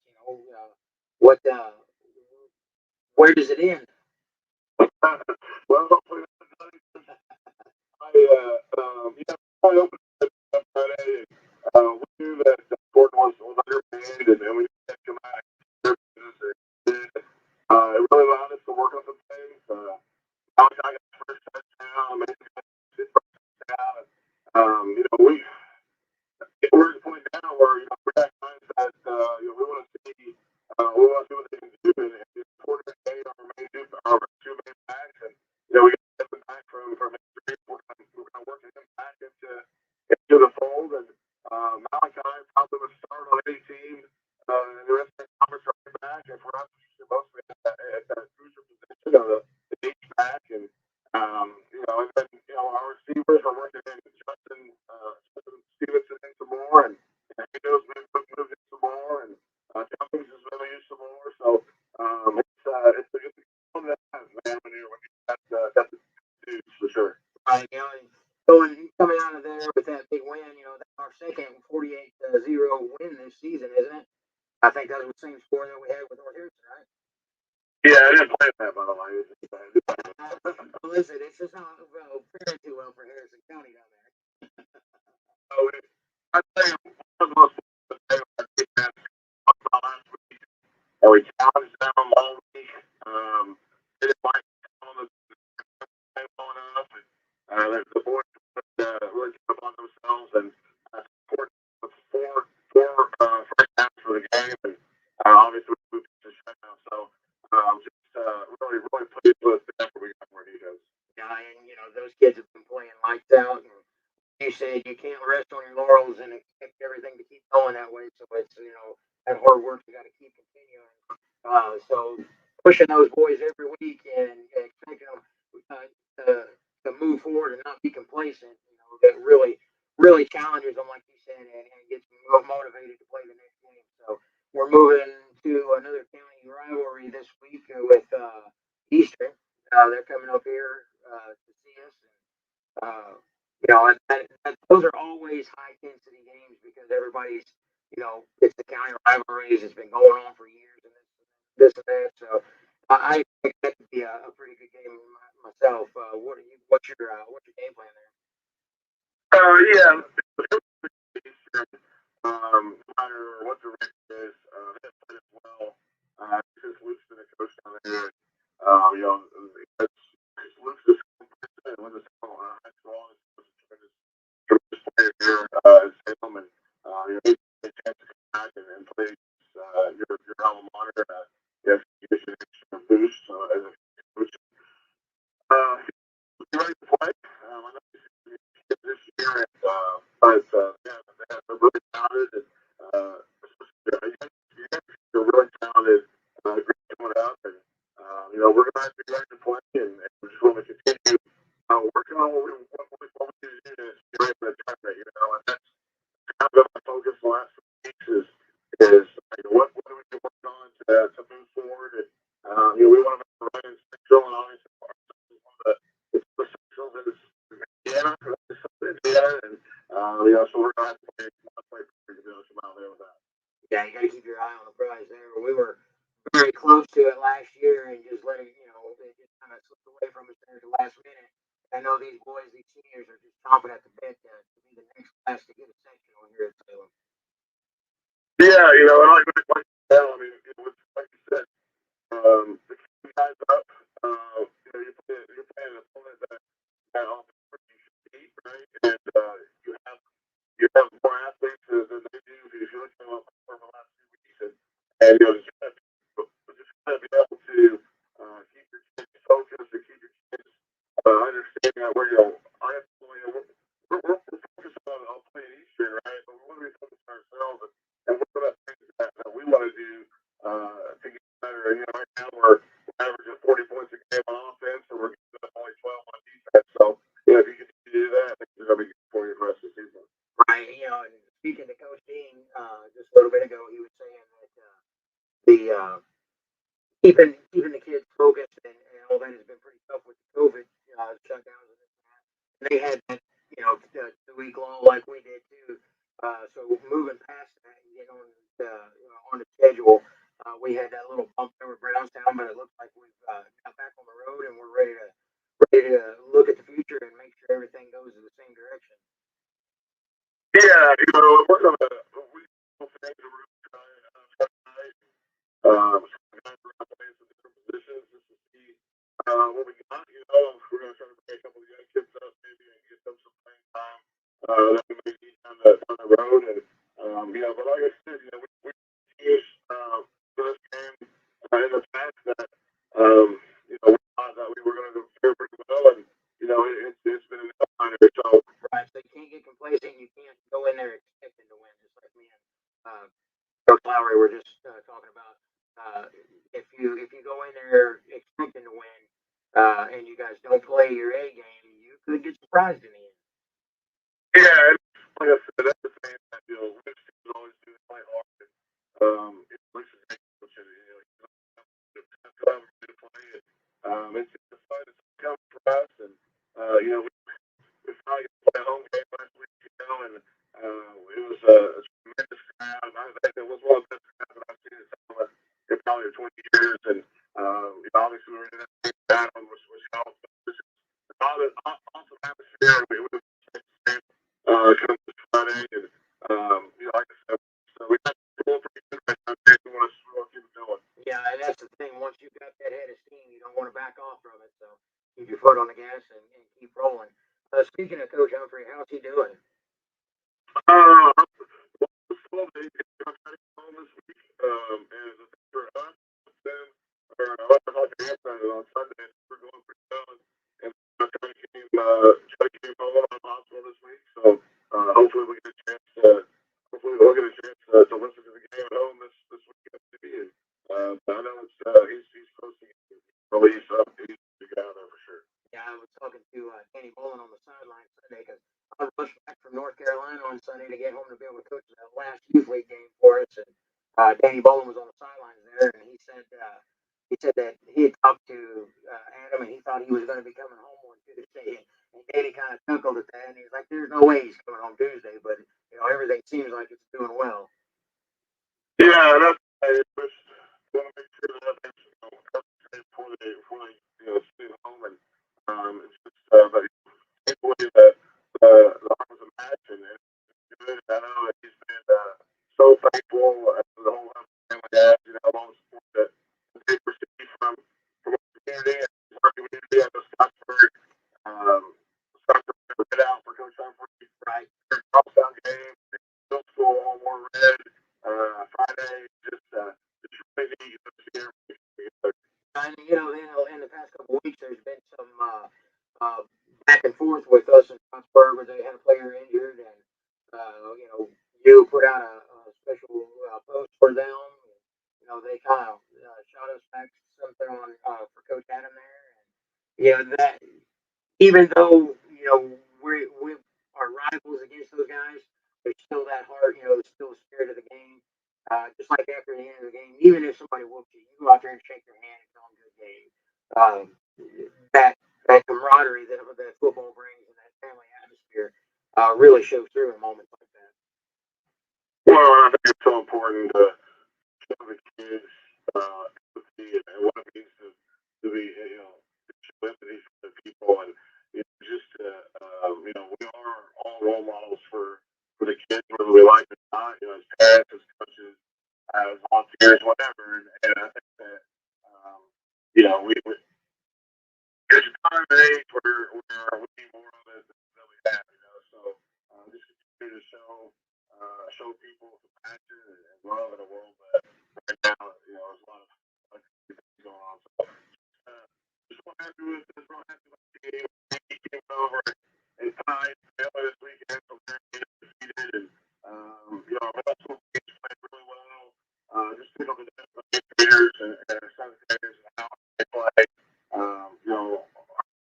What where does it end? Well, hopefully I opened it up Friday. We knew that Gordon was underpaid, and we had to come out and it really allowed us to work on some things. Malachi got his first touchdown, Mason got his first touchdown. We're at a point now where we're at times that we want to see what they can do, and Porter and Day are our 2 main backs, and we got to back from Mcrae. We're kind of working him back into the fold, and Malachi probably would start on any team in the rest of the conference running back, and for us, mostly at that crucial position of the H back, and and then our receivers are working in Justin Stevenson in some more, and Hino's moved in some more, and Cummings is going to use some more. So it's a good one that has, man, when you got the dudes for sure. Right, coming out of there with that big win, that's our second 48-0 win this season, isn't it? I think that was the same score that we had with North Harrison, right? Yeah, I didn't play that, by the way. Listen, it's just not faring too well for Harrison County down there. I tell you, one of the most last week, and we challenged them all week. They didn't like the going up, and the boys really took upon themselves and scored four first downs for the game, and obviously we moved to shutout. So really, really pleased with the effort we got for Nico's. Yeah, and those kids have been playing lights out. And you said you can't rest on your laurels and expect everything to keep going that way. So it's that hard work you got to keep continuing. So pushing those boys every week and expecting them to move forward and not be complacent. That really challenges them, like you said, and gets them motivated to play the next game. So we're moving to another county rivalry this week with Eastern. They're coming up here to see us. Those are always high intensity games because everybody's, it's the county rivalries. It's been going on for years and this and that. So I expect that to be a pretty good game myself. What's your game plan there? Yeah. No matter what the rank is, they played as well. Since Luke's been a coach down there, Luke's just when this high school is tremendous player here in Salem, and he had a chance to come back and play your alma mater. If you get an extra boost as a coach, be ready to play. I know this year, and they're really talented, and they're really talented. Great coming up, and we're going to have to be ready to play, and we just want to continue working on what we need to do to be ready for the tournament. And that's kind of been my focus the last 2 weeks is to move forward. And, we want to make the right in Central, and obviously one of the Centrals is Indiana, and so we're gonna have to play pretty good to come out there with that. Yeah, you got to keep your eye on the prize there. We were very close to it last year and just letting, it just kind of slipped away from us there at the last minute. I know these boys, these seniors are just chomping at the bit to be the next class to get a sectional here at Salem. Yeah, and like I mean, like you said, the key guys up, you're playing an opponent that on paper you should beat, right? And you have more athletes than they do if you look at them for the last 2 weeks, and just gotta be able to keep your kids focused and keep your kids understanding that we're focused on playing Eastern, right? But we want to be focused on ourselves and what are the things that we want to do to get better. And right now we're averaging 40 points a game on offense, and we're giving up only 12 on defense. So if you can do that, I think it's gonna be good for you for the rest of the season. Right. And speaking to Coach Dean, just a little bit ago, he was saying that the keeping the kids focused and all that has been pretty tough with the COVID shutdowns and this and that. And they had that, 2 week long like we did too. So moving past that and getting on the schedule, we had that little bump over Brownstown, but it looks like we've got back on the road and we're ready to look at the future and make sure everything goes in the same direction. Yeah, we're gonna we things are really trying guys around playing some different positions just to see what we got. We're gonna try to bring a couple of young kids up maybe and get them some playing time that we may need down the road. And but like I said, we used for this game in the past that we thought that we were gonna do pretty well, and it's been an outlier. So right, so you can't get complacent. You can't go in there expecting to win, just like me and Coach Lowry were just talking about. If you go in there expecting to win, and you guys don't play your A game, you could get surprised in the end. yeah, and like I said, that's the thing that Winston is always doing play hard. It's great coach, and have a good play. And it's just fun. It's coming for us, and we finally got to play a home game last week, and it was a tremendous crowd. I think it was one of the best crowds that I've seen in probably 20 years. And obviously we were in that big battle, which helped. Awesome atmosphere. We were coming this Friday, and like I said, so we got going pretty good right now. We want to keep it going. Yeah, and that's the thing. Once you've got that head of steam, you don't want to back off from it. So keep your foot on the gas and keep rolling. Speaking of Coach Humphrey, how's he doing? Well, they got home this week, and the thing for us, then, or I like to answer it on Sunday. We're going pretty well, and try to keep home on the hospital this week. So hopefully we'll get a chance to listen to the game at home this weekend. Maybe. I know he's supposed to get released up. He's to get out there for sure. Yeah, I was talking to Danny Bolin on the sideline Sunday because I rushed back from North Carolina on Sunday to get home to be able to coach that last youth league game for us. And Danny Bolin was on the sidelines there, and he said that he had talked to Adam, and he thought he was going to be coming home on Tuesday. And Danny kind of chuckled at that, and he's like, "There's no way he's coming home Tuesday, but everything seems like it's doing well." Yeah, that's I just want to make sure that before they stay home, and it's just but take away the arm of the match, and it's good. I know that he's been so thankful to the whole family has, all the support that they receive from our community and our community. I know Scott's red out for Coach Humphrey, right? Cross-down game, still school all more red. Friday, just really neat to see everybody. And in the past couple of weeks, there's been some back and forth with us in Pittsburgh where they had a player injured, and you put out a special post for them. They kind of shot us back something on for Coach Adam there, and that even though we are rivals against those guys, there's still that heart, there's still the spirit of the game. Just like after the end of the game, even if somebody whoops you, you go out there and shake their hand and tell them good game. That camaraderie that football brings and that family atmosphere really shows through in moments like that. Well, I think it's so important to show the kids empathy and what it means to be, to show empathy for the people and just we are all role models for the kids, whether we like it or not, as parents, as coaches, as volunteers, whatever. And I think that, we there's a time and age where we need more of it than we have, So just continue to show people compassion and love in a world that right now, there's a lot of things going on. So just real happy with this, real happy with the team. He came over and tied this weekend, so they're defeated. And our middle school teams played really well. Just pick up the administrators and secretaries and how they play. Our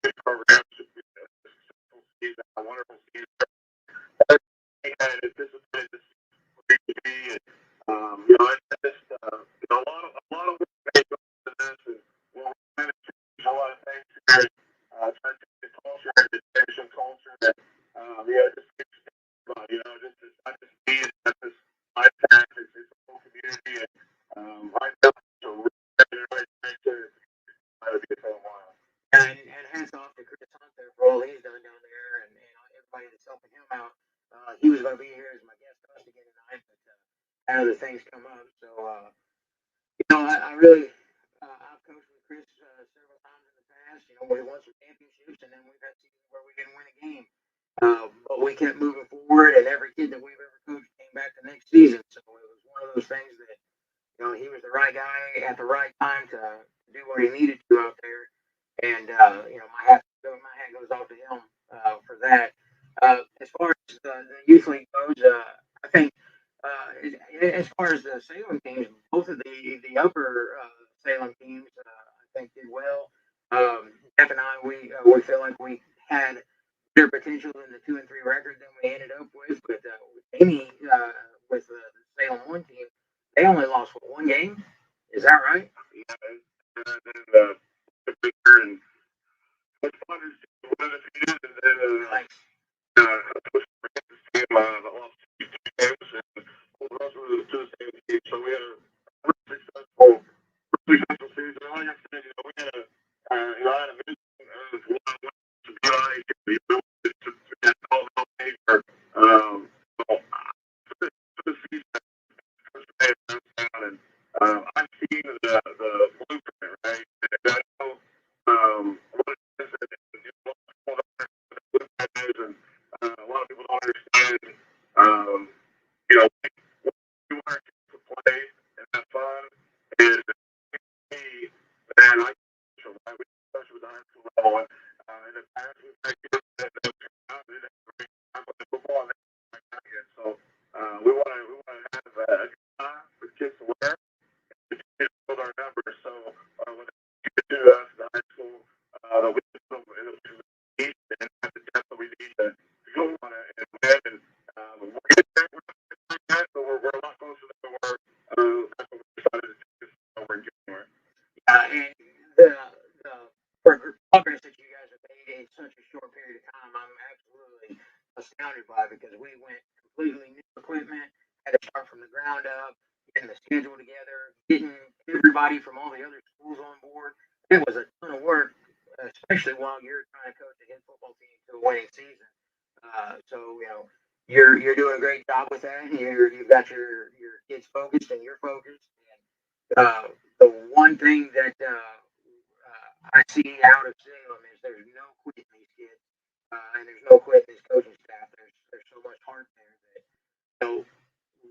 big program should be a successful season, a wonderful season. We had anticipated this to be, and it's just a lot of work made into this, and we're trying to change a lot of things here, trying to change the culture and the education culture that just keeps just it's not just me, it's not just my path, it's the whole community, and right now it's a really right thing to be a fan while. And hats off to Chris Hunter for all he's done down there and everybody that's helping him out. He was going to be here as my guest host again tonight, but other things come up. So, I really, I've coached with Chris several times in the past. We won some championships, and then we've had seasons where we didn't win a game. But we kept moving forward, and every kid that we've ever coached came back the next season. So it was one of those things that, he was the right guy at the right time to do what he needed to out there. And my hat goes off to him for that. As far as the youth league goes, I think as far as the Salem teams, both of the upper Salem teams, I think did well. Jeff and I, we feel like we had better potential in the 2-3 record than we ended up with. But Amy, with the Salem one team, they only lost one game. Is that right? Yeah, and what's fun is one of the teams, and then coach Francis team that lost 2 games, and all the rest were to the same team. So we had a really successful season. Like I said, we had I had a vision of what I wanted to be like. We wanted to get all the paper. For the season, Coach May has down, and I've seen the blueprint, right? And I know what it is that and a lot of people don't understand. We want our kids to play and have fun. And me, man, I right? We especially with the high school level. And in the past, we've had kids that have come out and had a great time playing football, and they're right back here. So we want to have a good time for kids to wear and to build our numbers. So when they get to us, the high school, that we can put them in a position and have the depth that we need to go on it and win. And we're getting there. We're not like that, but we're a lot closer than we were. That's what we decided to do this over in January. And the progress that you guys have made in such a short period of time, I'm absolutely astounded by because we went completely new equipment, had to start from the ground up, getting the schedule together, getting everybody from all the other schools on board. It was a ton of work, especially while you're trying to coach a head football team to a winning season. So you're doing a great job with that. You've got your kids focused and you're focused. And the one thing that I see out of Salem is there's no quit in these kids, and there's no quit in this coaching staff. There's so much heart there that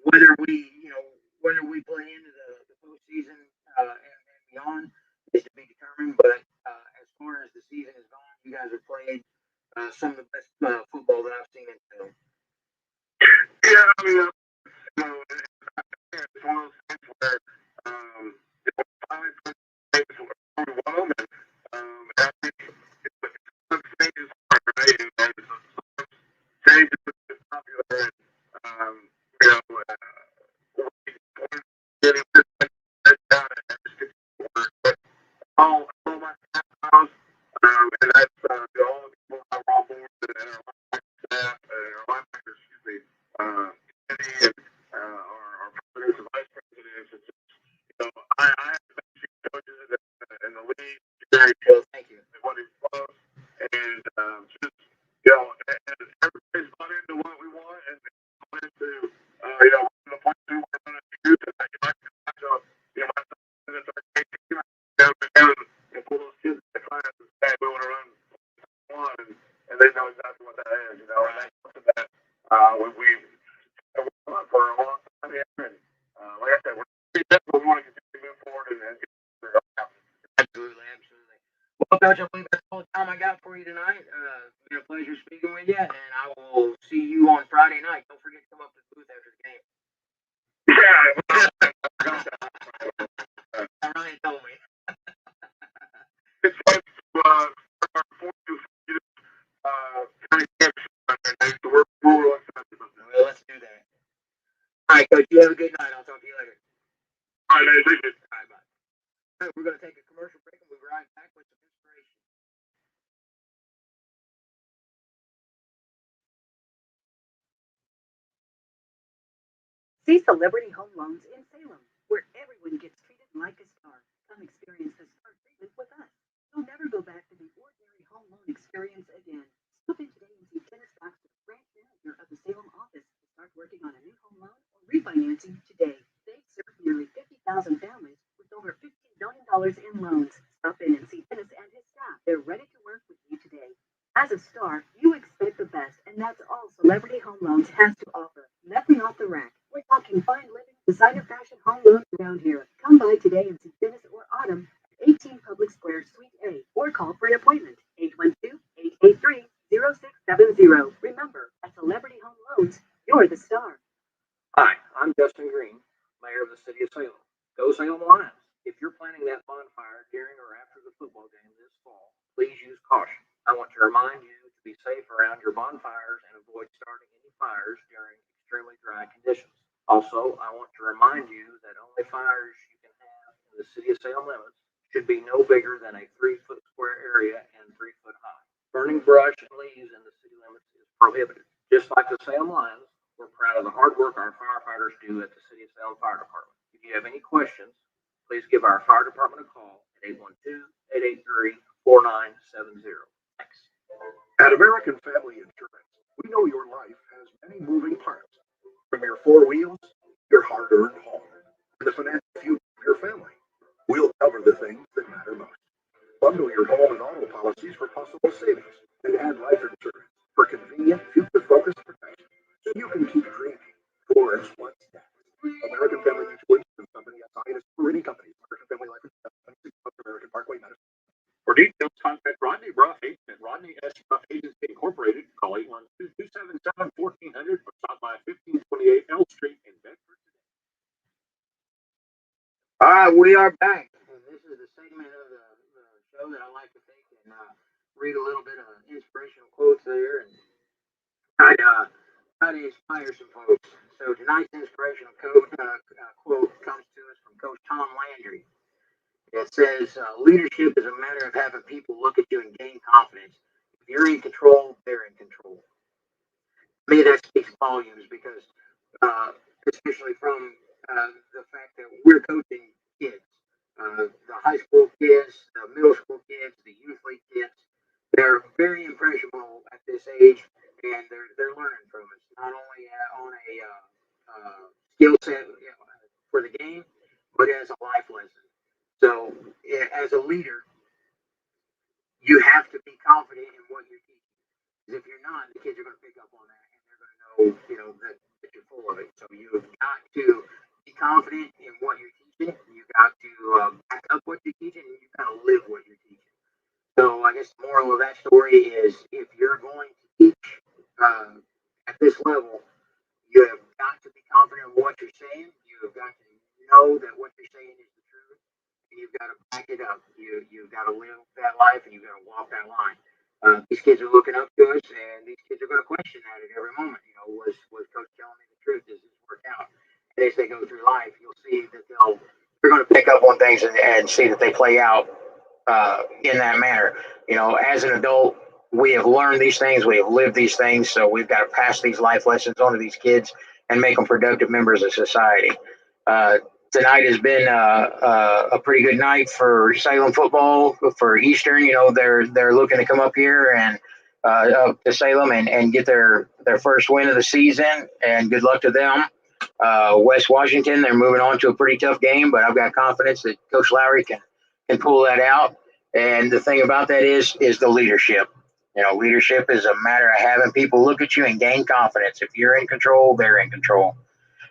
whether we play into the postseason and beyond is to be determined. But as far as the season is gone, you guys have played some of the best football that I've seen in Salem. Yeah, I mean, it's one of those things where finally we won them, and I think some changes are right, and some changes is popular, and all my staff, and that's all the people that are on board and our staff, our linebackers, excuse me, Eddie and our presidents and vice presidents. It's just, I have been two coaches in the league. Very close. Thank you. They want to be close, and just and everybody's bought into what we want, and bought into the point two we're going to do tonight. My it's our great team. And pull those kids in the class and say we want to run one, and they know exactly what that is. And that's something that we've done for a long time here. And like I said, we want to continue to move forward and get there. Absolutely, absolutely. Well, Coach, I believe that's all the time I got for you tonight. It's been a pleasure speaking with you, and I will see you on Friday night. Don't forget to come up to the booth after the game. Yeah, Ryan told me. It's like our well, let's do that. All right, Coach, you have a good night. I'll talk to you later. All right, man. Thank you. All right, bye. All right, we're going to take a commercial break and we'll be right back with some inspiration. See Celebrity Home Loans in Salem, where everyone gets treated like a star. Come experience the star treatment with us. You'll never go back to the ordinary home loan experience again. Stop in today and see Dennis Baxter, branch manager of the Salem office, to start working on a new home loan or refinancing today. They serve nearly 50,000 families with over $15 million in loans. Stop in and see Dennis and his staff. They're ready to work with you today. As a star, you expect the best, and that's all Celebrity Home Loans has to offer. Nothing off the rack. We're talking fine living, designer fashion home loans around here. Come by today and see Dennis or Autumn at 18 Public Square, Suite A, or call for an appointment, 812-883-0670. Remember, at Celebrity Home Loans, you're the star. Hi, I'm Justin Green, Mayor of the City of Salem. Go Salem Lions! If you're planning that bonfire during or after the football game this fall, please use caution. I want to remind you to be safe around your bonfires and avoid starting any fires during extremely dry conditions. Also, I want to remind you that only fires you can have in the City of Salem limits should be no bigger than a 3-foot square area and 3 foot high. Burning brush and leaves in the city limits is prohibited. Just like the Salem Lions, we're proud of the hard work our firefighters do at the City of Salem Fire Department. If you have any questions, please give our fire department a call at 812-883-4970. Thanks. At American Family Insurance, we know your life has many moving parts, from your 4 wheels, your hard-earned home, and the financial future of your family. We'll cover the things that matter most. Bundle your home and auto policies for possible savings, and add life insurance for convenient, future-focused protection, so you can keep dreaming towards what's next. American Family Mutual Insurance Company, SI, for any company. American Family Life Insurance Company, 6 American Parkway, Madison. For details, contact Rodney Bruff at Rodney S. Bruff Agency Incorporated. Call 812-277-1400 or stop by 1528 L Street in Bedford. All right, we are back. And this is the segment of the show that I like to take and read a little bit of inspirational quotes there and try to inspire some folks. So tonight's inspirational quote comes to us from Coach Tom Landry. It says, leadership is a matter of having people look at you and gain confidence. If you're in control, they're in control. To me, that speaks volumes because, especially from the fact that we're coaching kids, the high school kids, the middle school kids, the youth league kids, they're very impressionable at this age, and they're learning from us, not only on a skill set for the game, but as a life lesson. So, as a leader, you have to be confident in what you're teaching. Because if you're not, the kids are going to pick up on that, and they're going to know, that you're full of it. So you've got to be confident in what you're teaching. You've got to back up what you're teaching, and you've got to live what you're teaching. So I guess the moral of that story is, if you're going to teach at this level, you have got to be confident in what you're saying. You have got to know that what you're saying is the truth. You've got to back it up. You've got to live that life, and you've got to walk that line. These kids are looking up to us, and these kids are going to question that at every moment. Was Coach telling me the truth? Does this work out? And as they go through life, you'll see that they're going to pick up on things and see that they play out in that manner. You know, as an adult, we have learned these things, we have lived these things, so we've got to pass these life lessons on to these kids and make them productive members of society. Tonight has been a pretty good night for Salem football. For Eastern, you know, they're looking to come up here and up to Salem and get their first win of the season, and good luck to them. West Washington, they're moving on to a pretty tough game, but I've got confidence that Coach Lowry can pull that out. And the thing about that is the leadership. You know, leadership is a matter of having people look at you and gain confidence. If you're in control, they're in control.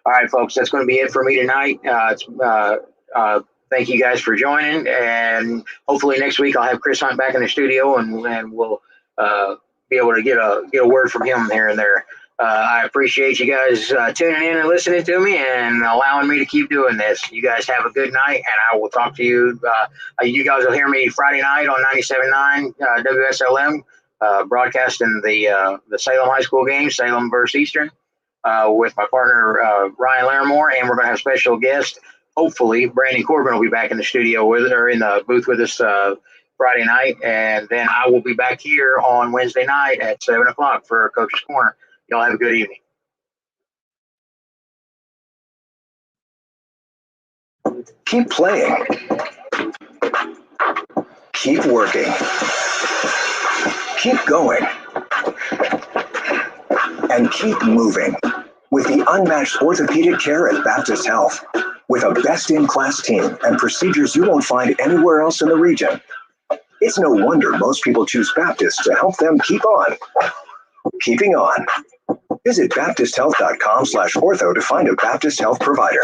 All right, folks, that's going to be it for me tonight. Thank you guys for joining, and hopefully next week I'll have Chris Hunt back in the studio, and we'll be able to get a word from him here and there. I appreciate you guys tuning in and listening to me and allowing me to keep doing this. You guys have a good night, and I will talk to you. You guys will hear me Friday night on 97.9 WSLM, broadcasting the Salem High School game, Salem versus Eastern, with my partner Ryan Larimore, and we're going to have special guest. Hopefully, Brandon Corbin will be back in the studio or in the booth with us Friday night, and then I will be back here on Wednesday night at 7 o'clock for Coach's Corner. Y'all have a good evening. Keep playing. Keep working. Keep going. And keep moving with the unmatched orthopedic care at Baptist Health. With a best-in-class team and procedures you won't find anywhere else in the region. It's no wonder most people choose Baptist to help them keep on. Keeping on. Visit baptisthealth.com/ortho to find a Baptist Health provider.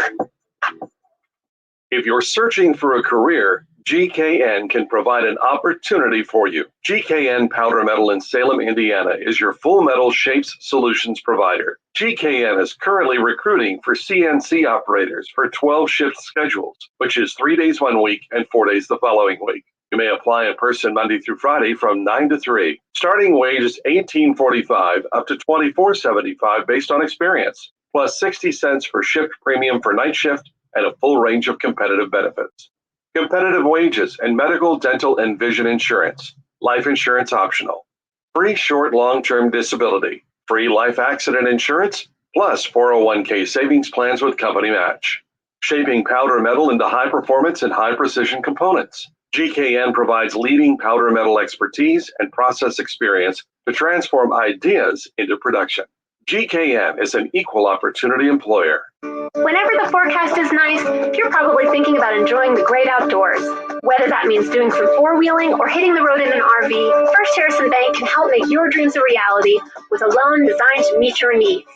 If you're searching for a career, GKN can provide an opportunity for you. GKN Powder Metal in Salem, Indiana is your full metal shapes solutions provider. GKN is currently recruiting for CNC operators for 12-shift schedules, which is 3 days 1 week and 4 days the following week. You may apply in person Monday through Friday from 9 to 3. Starting wage is $18.45 up to $24.75 based on experience, plus 60 cents for shift premium for night shift and a full range of competitive benefits. Competitive wages and medical, dental, and vision insurance. Life insurance optional. Free short, long-term disability. Free life accident insurance, plus 401k savings plans with company match. Shaping powder metal into high performance and high precision components. GKN provides leading powder metal expertise and process experience to transform ideas into production. GKN is an equal opportunity employer. Whenever the forecast is nice, you're probably thinking about enjoying the great outdoors. Whether that means doing some four-wheeling or hitting the road in an RV, First Harrison Bank can help make your dreams a reality with a loan designed to meet your needs.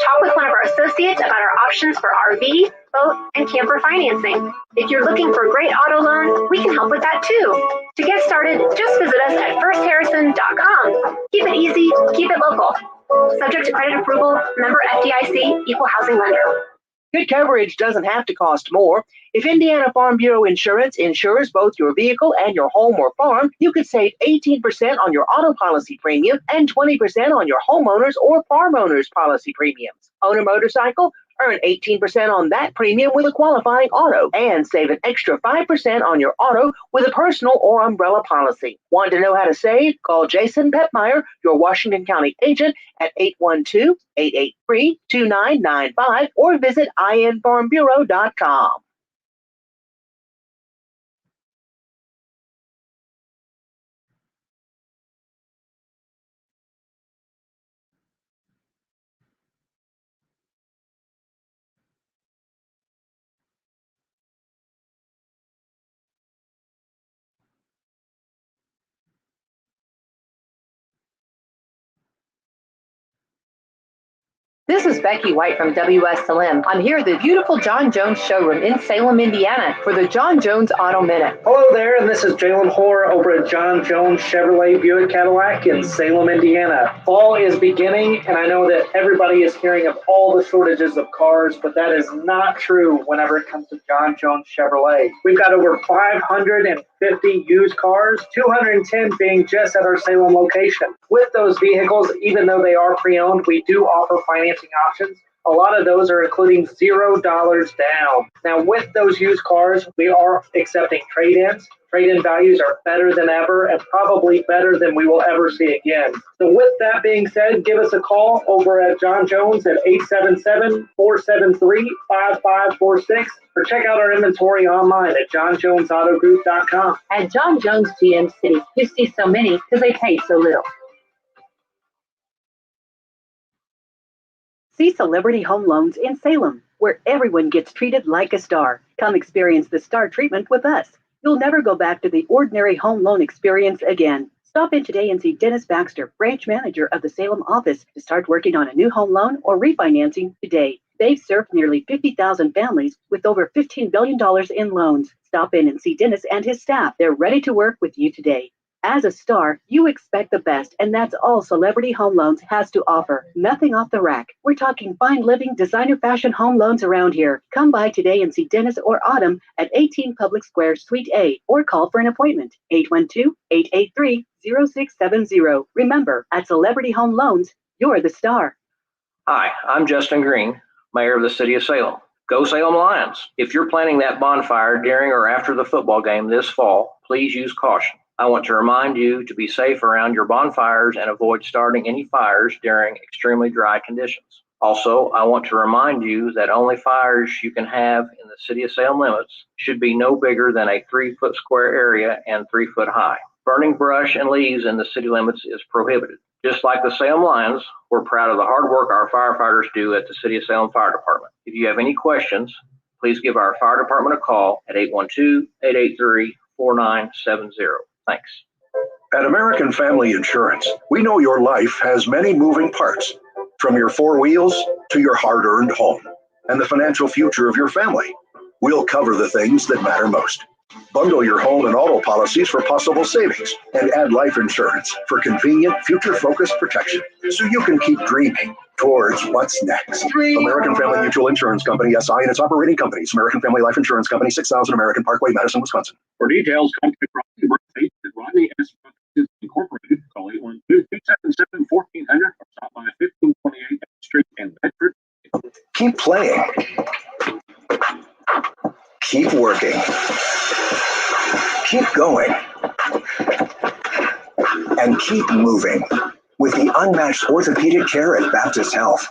Talk with one of our associates about our options for RV, boat, and camper financing. If you're looking for a great auto loan, we can help with that too. To get started, just visit us at firstharrison.com. Keep it easy, keep it local. Subject to credit approval, member FDIC, equal housing lender. Good coverage doesn't have to cost more. If Indiana Farm Bureau Insurance insures both your vehicle and your home or farm, you could save 18% on your auto policy premium and 20% on your homeowners or farm owners policy premiums. Own a motorcycle? Earn 18% on that premium with a qualifying auto and save an extra 5% on your auto with a personal or umbrella policy. Want to know how to save? Call Jason Petmeyer, your Washington County agent, at 812-883-2995 or visit infarmbureau.com. This is Becky White from Wslm. I'm here at the beautiful John Jones showroom in Salem, Indiana for the John Jones Auto Minute. Hello there, and this is Jalen Hoare over at John Jones Chevrolet Buick Cadillac in Salem, Indiana. Fall is beginning, and I know that everybody is hearing of all the shortages of cars, but that is not true whenever it comes to John Jones Chevrolet. We've got over 550 used cars, 210 being just at our Salem location. With those vehicles, even though they are pre-owned, we do offer financing options A lot of those are including $0 down. Now, with those used cars, we are accepting trade-ins. Trade-in values are better than ever and probably better than we will ever see again. So with that being said, give us a call over at John Jones at 877-473-5546 or check out our inventory online at johnjonesautogroup.com. At John Jones GMC, you see so many because they pay so little. See Celebrity Home Loans in Salem, where everyone gets treated like a star. Come experience the star treatment with us. You'll never go back to the ordinary home loan experience again. Stop in today and see Dennis Baxter, branch manager of the Salem office, to start working on a new home loan or refinancing today. They've served nearly 50,000 families with over $15 billion in loans. Stop in and see Dennis and his staff. They're ready to work with you today. As a star, you expect the best, and that's all Celebrity Home Loans has to offer. Nothing off the rack. We're talking fine living, designer fashion home loans around here. Come by today and see Dennis or Autumn at 18 Public Square, Suite A, or call for an appointment. 812-883-0670. Remember, at Celebrity Home Loans, you're the star. Hi, I'm Justin Green, Mayor of the City of Salem. Go Salem Lions! If you're planning that bonfire during or after the football game this fall, please use caution. I want to remind you to be safe around your bonfires and avoid starting any fires during extremely dry conditions. Also, I want to remind you that only fires you can have in the City of Salem limits should be no bigger than a 3-foot square area and 3 foot high. Burning brush and leaves in the city limits is prohibited. Just like the Salem Lions, we're proud of the hard work our firefighters do at the City of Salem Fire Department. If you have any questions, please give our fire department a call at 812-883-4970. Thanks. At American Family Insurance, we know your life has many moving parts, from your 4 wheels to your hard-earned home and the financial future of your family. We'll cover the things that matter most. Bundle your home and auto policies for possible savings and add life insurance for convenient, future-focused protection so you can keep dreaming towards what's next. American Family Mutual Insurance Company, SI, and its operating companies. American Family Life Insurance Company, 6000 American Parkway, Madison, Wisconsin. For details, contact Rodney S. Incorporated. Call 812-277-1400 or stop by 1528 Street in Bedford. Keep playing. Keep working. Keep going. And keep moving with the unmatched orthopedic care at Baptist Health.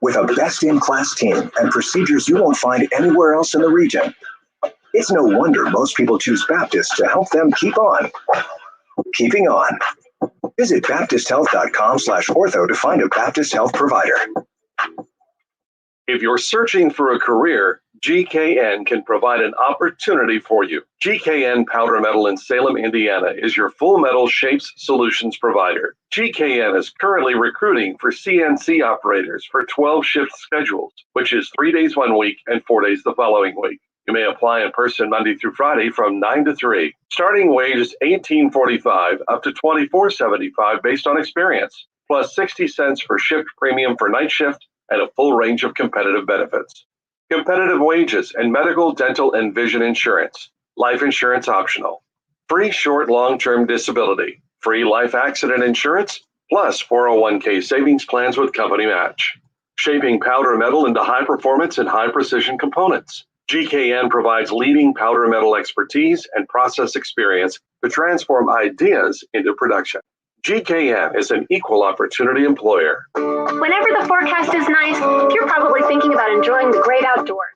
With a best-in-class team and procedures you won't find anywhere else in the region. It's no wonder most people choose Baptist to help them keep on. Keeping on. Visit baptisthealth.com/ortho to find a Baptist Health provider. If you're searching for a career, GKN can provide an opportunity for you. GKN Powder Metal in Salem, Indiana is your full metal shapes solutions provider. GKN is currently recruiting for CNC operators for 12-shift schedules, which is 3 days one week and 4 days the following week. You may apply in person Monday through Friday from 9 to 3. Starting wage is $18.45 up to $24.75 based on experience, plus 60 cents per shift premium for night shift and a full range of competitive benefits. Competitive wages and medical, dental, and vision insurance. Life insurance optional. Free short, long-term disability. Free life accident insurance, plus 401k savings plans with company match. Shaping powder metal into high performance and high precision components. GKN provides leading powder metal expertise and process experience to transform ideas into production. GKN is an equal opportunity employer. Whenever the forecast is nice, you're probably thinking about enjoying the great outdoors.